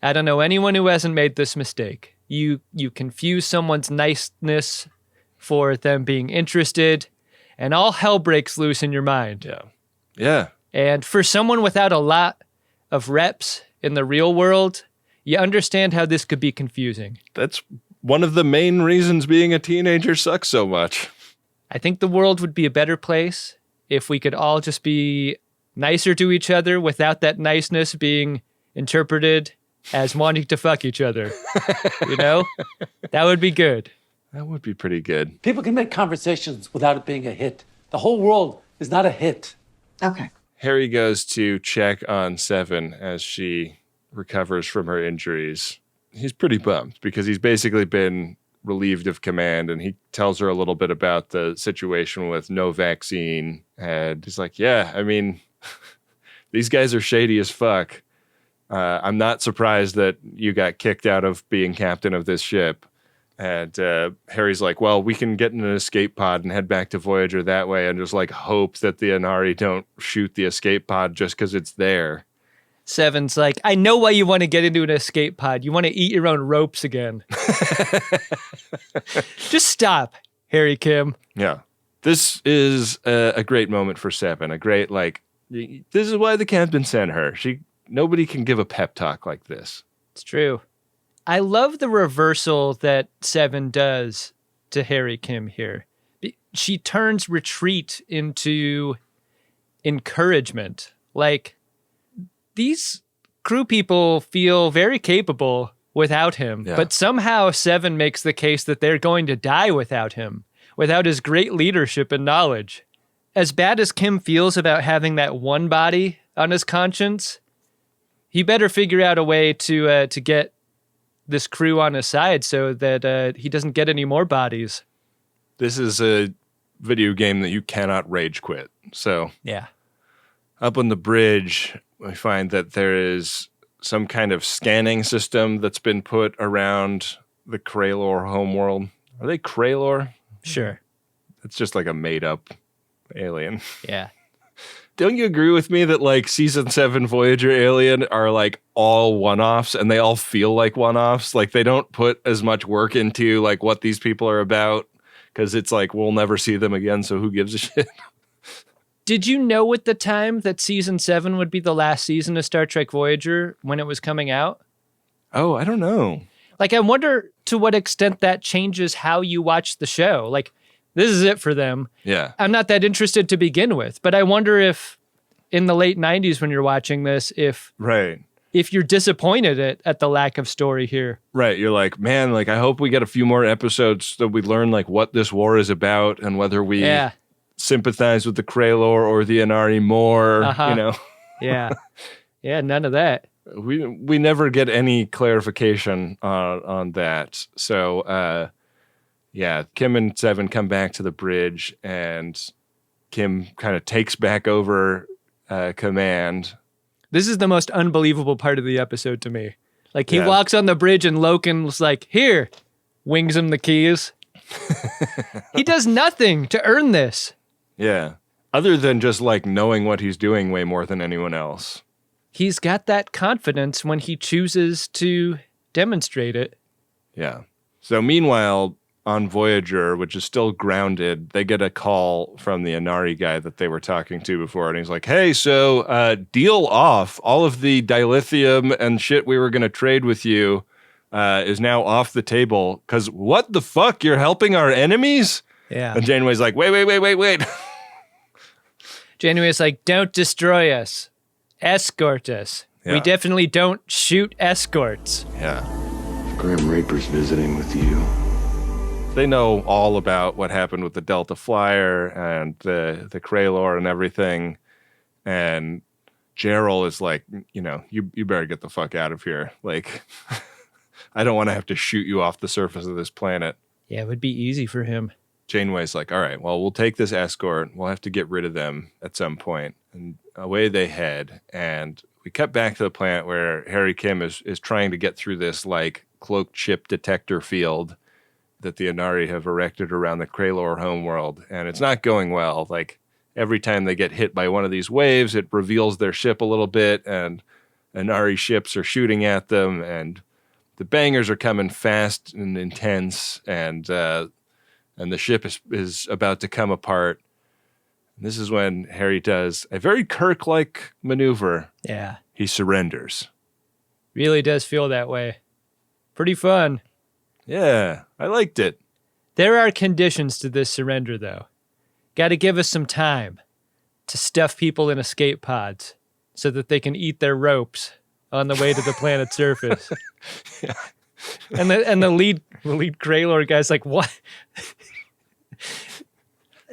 I don't know anyone who hasn't made this mistake. You confuse someone's niceness for them being interested, and all hell breaks loose in your mind. Yeah. Yeah. And for someone without a lot of reps in the real world, you understand how this could be confusing. That's one of the main reasons being a teenager sucks so much. I think the world would be a better place if we could all just be nicer to each other without that niceness being interpreted as wanting to fuck each other. You know? That would be good. That would be pretty good. People can make conversations without it being a hit. The whole world is not a hit. Okay. Harry goes to check on Seven as she recovers from her injuries. He's pretty bummed because he's basically been relieved of command, and he tells her a little bit about the situation with no vaccine. And he's like, yeah, I mean, these guys are shady as fuck. I'm not surprised that you got kicked out of being captain of this ship. And Harry's like, well, we can get in an escape pod and head back to Voyager that way and just like hope that the Inari don't shoot the escape pod just because it's there. Seven's like, I know why you want to get into an escape pod. You want to eat your own ropes again. Just stop, Harry Kim. Yeah. This is a great moment for Seven. A great, like, this is why the captain sent her. Nobody can give a pep talk like this. It's true. I love the reversal that Seven does to Harry Kim here. She turns retreat into encouragement. Like, these crew people feel very capable without him, but somehow Seven makes the case that they're going to die without him, without his great leadership and knowledge. As bad as Kim feels about having that one body on his conscience, he better figure out a way to get this crew on his side so that he doesn't get any more bodies. This is a video game that you cannot rage quit. So yeah, up on the bridge, we find that there is some kind of scanning system that's been put around the Kraylor homeworld. Are they Kraylor? Sure. It's just like a made up alien. Yeah. Don't you agree with me that like season 7 Voyager alien are like all one-offs and they all feel like one-offs? Like they don't put as much work into like what these people are about because it's like we'll never see them again, so who gives a shit? Did you know at the time that season 7 would be the last season of Star Trek Voyager when it was coming out? Oh, I don't know. Like, I wonder to what extent that changes how you watch the show. Like, this is it for them. Yeah. I'm not that interested to begin with, but I wonder if in the late 90s when you're watching this, if you're disappointed at the lack of story here. Right. You're like, man, like I hope we get a few more episodes so we learn like what this war is about and whether we sympathize with the Kraylor or the Inari more, you know? Yeah. Yeah, none of that. We never get any clarification on that. So, yeah, Kim and Seven come back to the bridge, and Kim kind of takes back over command. This is the most unbelievable part of the episode to me. Like, he walks on the bridge, and Loken's like, here, wings him the keys. He does nothing to earn this. Yeah, other than just, like, knowing what he's doing way more than anyone else. He's got that confidence when he chooses to demonstrate it. Yeah. So meanwhile, on Voyager, which is still grounded, they get a call from the Inari guy that they were talking to before, and he's like, hey, so deal off. All of the dilithium and shit we were going to trade with you is now off the table, because what the fuck? You're helping our enemies? Yeah. And Janeway's like, wait. Janeway's like, don't destroy us. Escort us. Yeah. We definitely don't shoot escorts. Yeah. Grim Reaper's visiting with you. They know all about what happened with the Delta Flyer and the Kraylor and everything. And Gerald is like, you know, you better get the fuck out of here. Like, I don't want to have to shoot you off the surface of this planet. Yeah, it would be easy for him. Janeway's like, all right, well, we'll take this escort. We'll have to get rid of them at some point. And away they head. And we cut back to the planet where Harry Kim is trying to get through this, like, cloaked ship detector field that the Inari have erected around the Kraylor homeworld. And it's not going well. Like, every time they get hit by one of these waves, it reveals their ship a little bit, and Inari ships are shooting at them, and the bangers are coming fast and intense, and the ship is about to come apart. And this is when Harry does a very Kirk-like maneuver. Yeah. He surrenders. Really does feel that way. Pretty fun. Yeah, I liked it. There are conditions to this surrender, though. Got to give us some time to stuff people in escape pods so that they can eat their ropes on the way to the planet's surface. Yeah. And the lead Kraylor guy's like, what?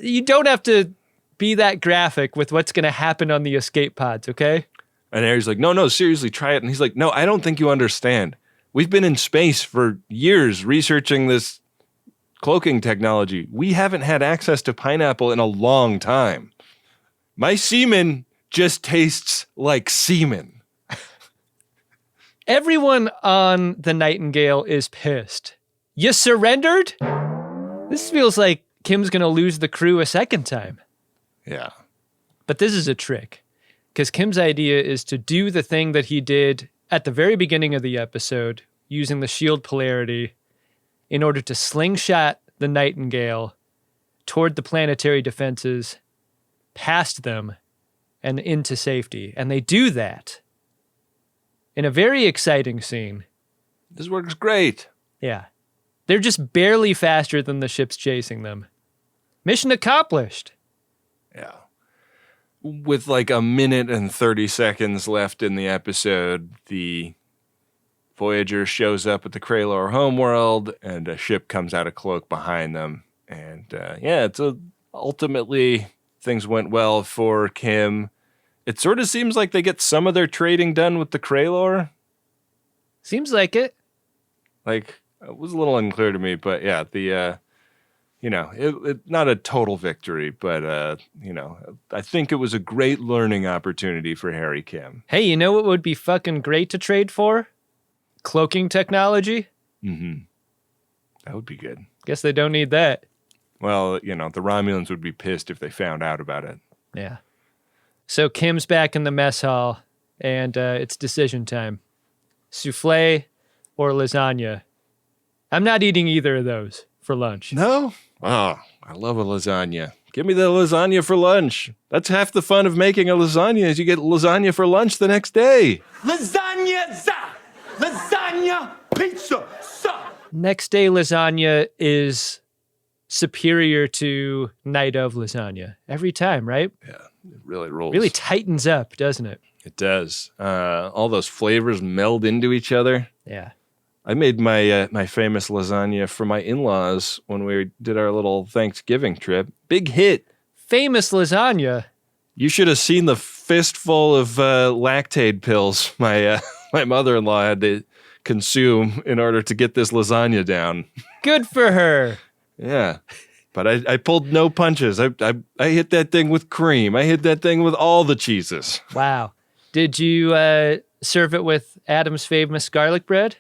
You don't have to be that graphic with what's going to happen on the escape pods, okay? And Harry's like, no, seriously, try it. And he's like, no, I don't think you understand. We've been in space for years researching this cloaking technology. We haven't had access to pineapple in a long time. My semen just tastes like semen. Everyone on the Nightingale is pissed. You surrendered? This feels like Kim's going to lose the crew a second time. Yeah. But this is a trick, because Kim's idea is to do the thing that he did at the very beginning of the episode, using the shield polarity in order to slingshot the Nightingale toward the planetary defenses, past them, and into safety. And they do that in a very exciting scene. This works great. Yeah. They're just barely faster than the ships chasing them. Mission accomplished. Yeah. With like a minute and 30 seconds left in the episode, the Voyager shows up at the Kraylor homeworld, and a ship comes out of cloak behind them. And ultimately things went well for Kim. It sort of seems like they get some of their trading done with the Kraylor. Seems like it. Like, it was a little unclear to me, but yeah, it not a total victory, but I think it was a great learning opportunity for Harry Kim. Hey, you know what would be fucking great to trade for? Cloaking technology. Mm-hmm. That would be good. Guess they don't need that. Well, the Romulans would be pissed if they found out about it. Yeah. So Kim's back in the mess hall, and it's decision time. Souffle or lasagna? I'm not eating either of those for lunch. No? Oh, I love a lasagna. Give me the lasagna for lunch. That's half the fun of making a lasagna is you get lasagna for lunch the next day. Lasagna, za! Lasagna, pizza, za! Next day lasagna is superior to night of lasagna every time, right? Yeah, it really rolls. Really tightens up, doesn't it? It does. All those flavors meld into each other. Yeah. I made my my famous lasagna for my in-laws when we did our little Thanksgiving trip. Big hit. Famous lasagna. You should have seen the fistful of Lactaid pills my my mother-in-law had to consume in order to get this lasagna down. Good for her. Yeah. But I pulled no punches. I hit that thing with cream. I hit that thing with all the cheeses. Wow. Did you serve it with Adam's famous garlic bread?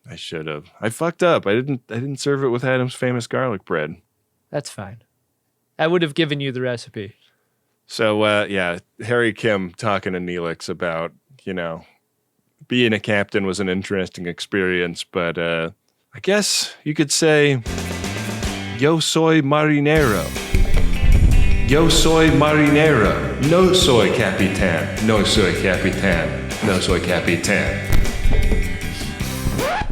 I should have. I fucked up. I didn't serve it with Adam's famous garlic bread. That's fine. I would have given you the recipe. So yeah, Harry Kim talking to Neelix about, being a captain was an interesting experience, but I guess you could say yo soy marinero. Yo soy marinero. No soy capitan. No soy capitan. No soy capitan.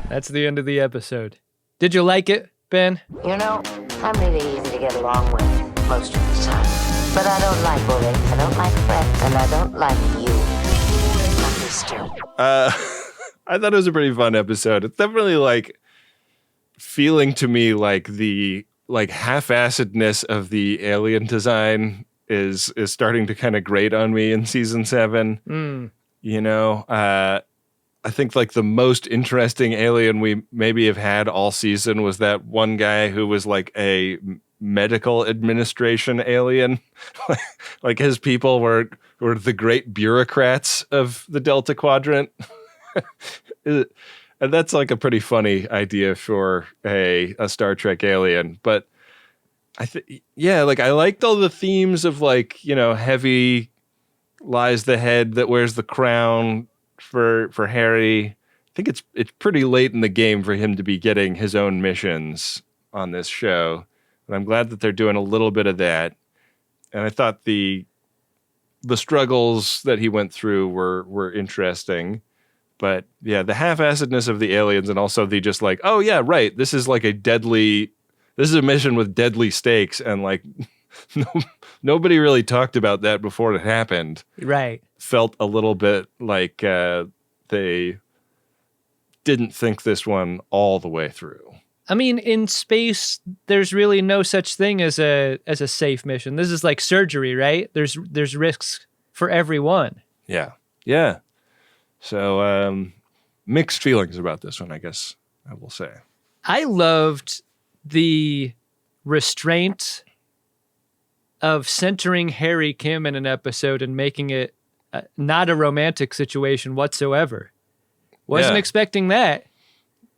That's the end of the episode. Did you like it, Ben? I'm really easy to get along with most of the time. But I don't like bullying, I don't like threats, and I don't like you. Understood. I thought it was a pretty fun episode. It's definitely feeling to me like the half-assedness of the alien design is starting to kind of grate on me in season 7. I think the most interesting alien we maybe have had all season was that one guy who was a medical administration alien. His people were the great bureaucrats of the Delta Quadrant. And that's a pretty funny idea for a Star Trek alien. But I liked all the themes of heavy lies the head that wears the crown for Harry. I think it's pretty late in the game for him to be getting his own missions on this show. And I'm glad that they're doing a little bit of that. And I thought the struggles that he went through were interesting. But yeah, the half-assedness of the aliens and also the just oh yeah, right, this is a mission with deadly stakes and nobody really talked about that before it happened. Right. Felt a little bit like they didn't think this one all the way through. I mean, in space, there's really no such thing as a safe mission. This is like surgery, right? There's risks for everyone. Yeah. Yeah. So mixed feelings about this one, I guess I will say. I loved the restraint of centering Harry Kim in an episode and making it not a romantic situation whatsoever. Wasn't expecting that.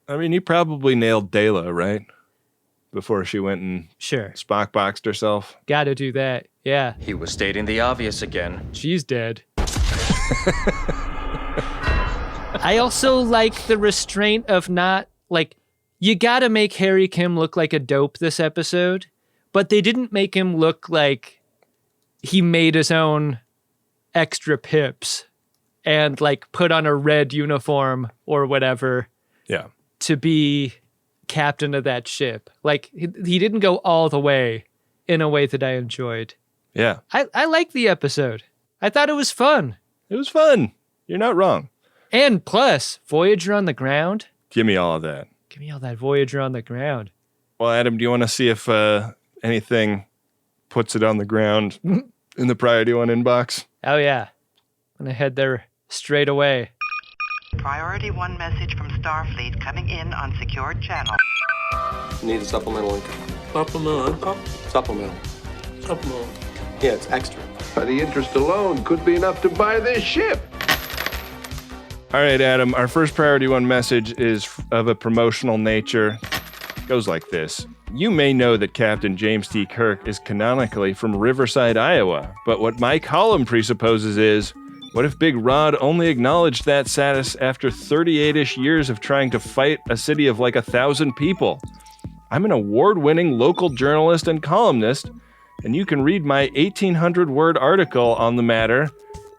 I mean, he probably nailed Dela, right? Before she went and Spock boxed herself. Got to do that, yeah. He was stating the obvious again. She's dead. I also like the restraint of not, you got to make Harry Kim look like a dope this episode, but they didn't make him look like he made his own extra pips and put on a red uniform or whatever. Yeah. To be captain of that ship. He didn't go all the way in a way that I enjoyed. Yeah. I liked the episode. I thought it was fun. It was fun. You're not wrong. And plus, Voyager on the ground. Give me all of that. Give me all that Voyager on the ground. Well, Adam, do you want to see if anything puts it on the ground in the Priority 1 inbox? Oh, yeah. I'm going to head there straight away. Priority 1 message from Starfleet coming in on secured channel. Need a supplemental income. Supplemental income? Supplemental. Supplemental. Yeah, it's extra. The interest alone could be enough to buy this ship. All right, Adam, our first Priority 1 message is of a promotional nature. Goes like this. You may know that Captain James T. Kirk is canonically from Riverside, Iowa, but what my column presupposes is, what if Big Rod only acknowledged that status after 38-ish years of trying to fight a city of like 1,000 people? I'm an award-winning local journalist and columnist, and you can read my 1,800-word article on the matter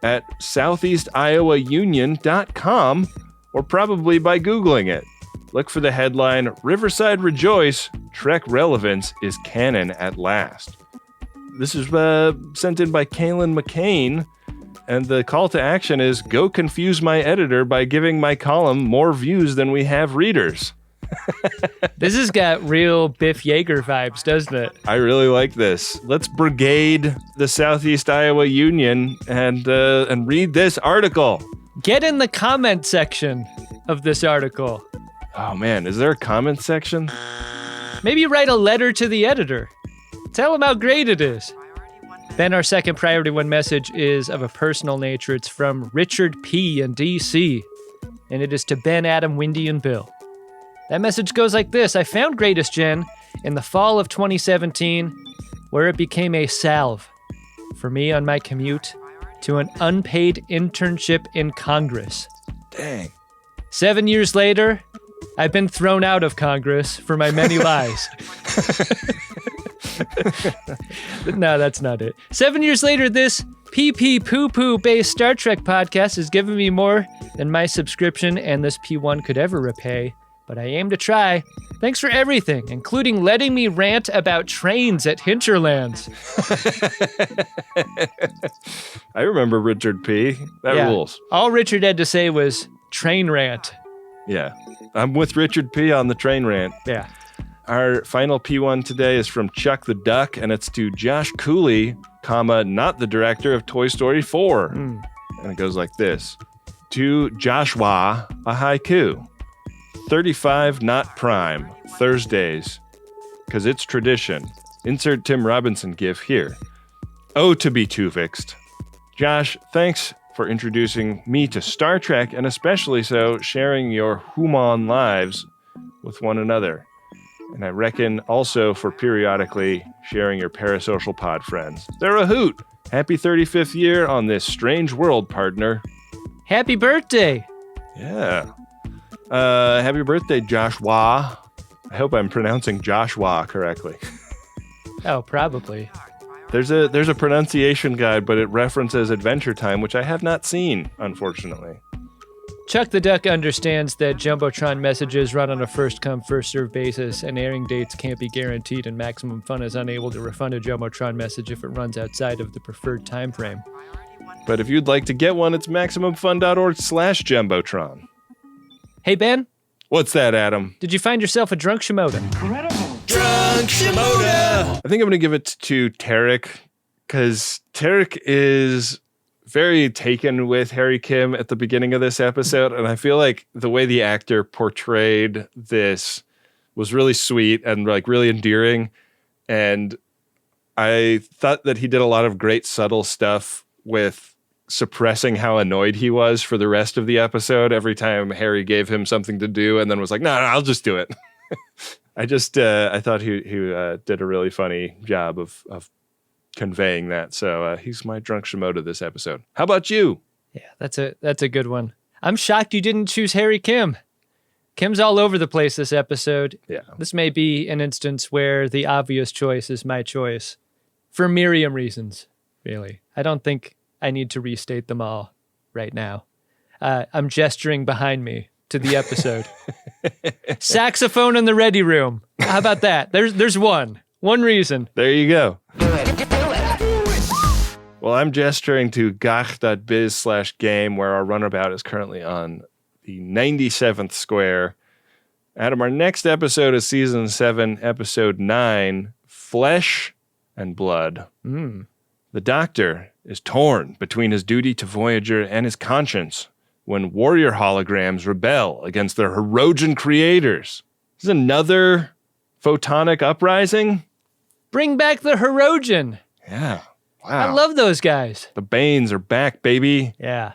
at southeastiowaunion.com or probably by Googling it. Look for the headline, Riverside Rejoice, Trek Relevance is Canon at Last. This is sent in by Kaylin McCain, and the call to action is, go confuse my editor by giving my column more views than we have readers. This has got real Biff Yeager vibes, doesn't it? I really like this. Let's brigade the Southeast Iowa Union and read this article. Get in the comment section of this article. Oh man, is there a comment section? Maybe write a letter to the editor. Tell him how great it is. Then our second Priority 1 message is of a personal nature. It's from Richard P. in D.C., and it is to Ben, Adam, Wendy, and Bill. That message goes like this. I found Greatest Gen in the fall of 2017, where it became a salve for me on my commute to an unpaid internship in Congress. Dang. 7 years later, I've been thrown out of Congress for my many lies. No, that's not it. 7 years later, this pee-pee poo-poo based Star Trek podcast has given me more than my subscription and this P1 could ever repay, but I aim to try. Thanks for everything, including letting me rant about trains at Hinterlands. I remember Richard P. That rules. All Richard had to say was train rant. Yeah. I'm with Richard P. on the train rant. Yeah. Our final P1 today is from Chuck the Duck, and it's to Josh Cooley, not the director of Toy Story 4. And it goes like this. To Joshua, a haiku. 35 not prime, Thursdays. 'Cause it's tradition. Insert Tim Robinson gif here. Oh, to be two-fixed. Josh, thanks for introducing me to Star Trek, and especially so sharing your human lives with one another. And I reckon also for periodically sharing your parasocial pod friends. They're a hoot. Happy 35th year on this strange world, partner. Happy birthday. Yeah. Happy birthday, Joshua. I hope I'm pronouncing Joshua correctly. Oh, probably. There's a pronunciation guide, but it references Adventure Time, which I have not seen, unfortunately. Chuck the Duck understands that Jumbotron messages run on a first-come, first-served basis, and airing dates can't be guaranteed, and Maximum Fun is unable to refund a Jumbotron message if it runs outside of the preferred time frame. But if you'd like to get one, it's MaximumFun.org/Jumbotron. Hey, Ben? What's that, Adam? Did you find yourself a drunk Shimoda? Incredible! Drunk Shimoda! I think I'm going to give it to Tarek, because Tarek is very taken with Harry Kim at the beginning of this episode, and I feel like the way the actor portrayed this was really sweet and like really endearing, and I thought that he did a lot of great subtle stuff with suppressing how annoyed he was for the rest of the episode every time Harry gave him something to do and then was like, no, I'll just do it. I thought he did a really funny job of conveying that. So he's my drunk Shimoda this episode. How about you? Yeah, that's a good one. I'm shocked you didn't choose Harry Kim. Kim's all over the place this episode. Yeah. This may be an instance where the obvious choice is my choice. For myriad reasons, really. I don't think I need to restate them all right now. I'm gesturing behind me to the episode. Saxophone in the ready room. How about that? There's one reason. There you go. Well, I'm gesturing to gach.biz/game, where our runabout is currently on the 97th square. Adam, our next episode is season 7, episode 9, Flesh and Blood. The Doctor is torn between his duty to Voyager and his conscience when warrior holograms rebel against their Herogen creators. This is another photonic uprising? Bring back the Herogen. Yeah. Wow. I love those guys. The Banes are back, baby. Yeah.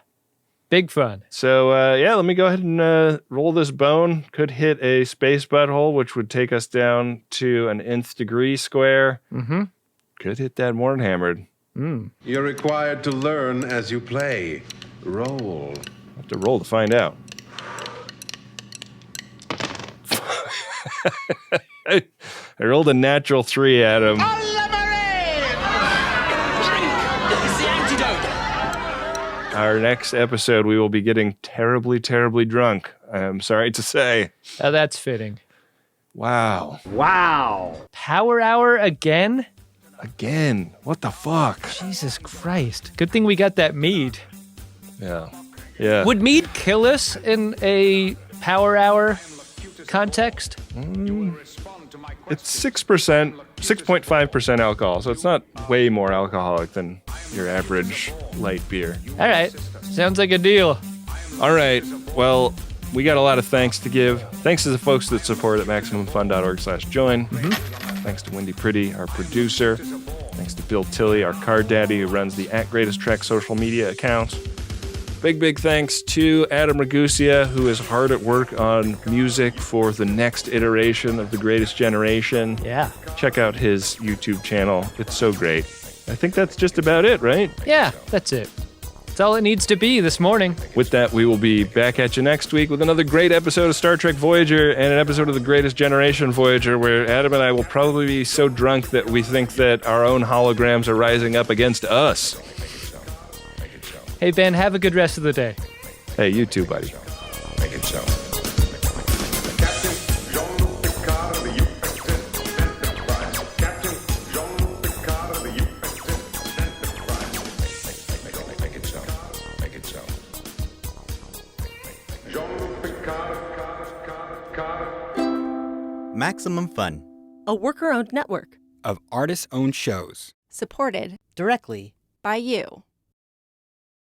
Big fun. So, let me go ahead and roll this bone. Could hit a space butthole, which would take us down to an nth degree square. Mm-hmm. Could hit that more than hammered. You're required to learn as you play. Roll. Have to roll to find out. I rolled a natural 3, Adam. Our next episode, we will be getting terribly, terribly drunk. I'm sorry to say. Oh, that's fitting. Wow. Power hour again? Again. What the fuck? Jesus Christ. Good thing we got that mead. Yeah. Would mead kill us in a power hour context? It's 6%, 6.5% alcohol, so it's not way more alcoholic than your average light beer. All right. Sounds like a deal. All right. Well, we got a lot of thanks to give. Thanks to the folks that support at MaximumFun.org/join. Thanks to Wendy Pretty, our producer. Thanks to Bill Tilley, our card daddy, who runs the @GreatestTrek social media account. Big thanks to Adam Ragusia, who is hard at work on music for the next iteration of The Greatest Generation. Yeah. Check out his YouTube channel. It's so great. I think that's just about it, right? Yeah, that's it. That's all it needs to be this morning. With that, we will be back at you next week with another great episode of Star Trek Voyager and an episode of The Greatest Generation Voyager, where Adam and I will probably be so drunk that we think that our own holograms are rising up against us. Hey, Ben, have a good rest of the day. Hey, you too, buddy. Make it so. Maximum Fun, a worker-owned network of artist-owned shows. supported Directly by you.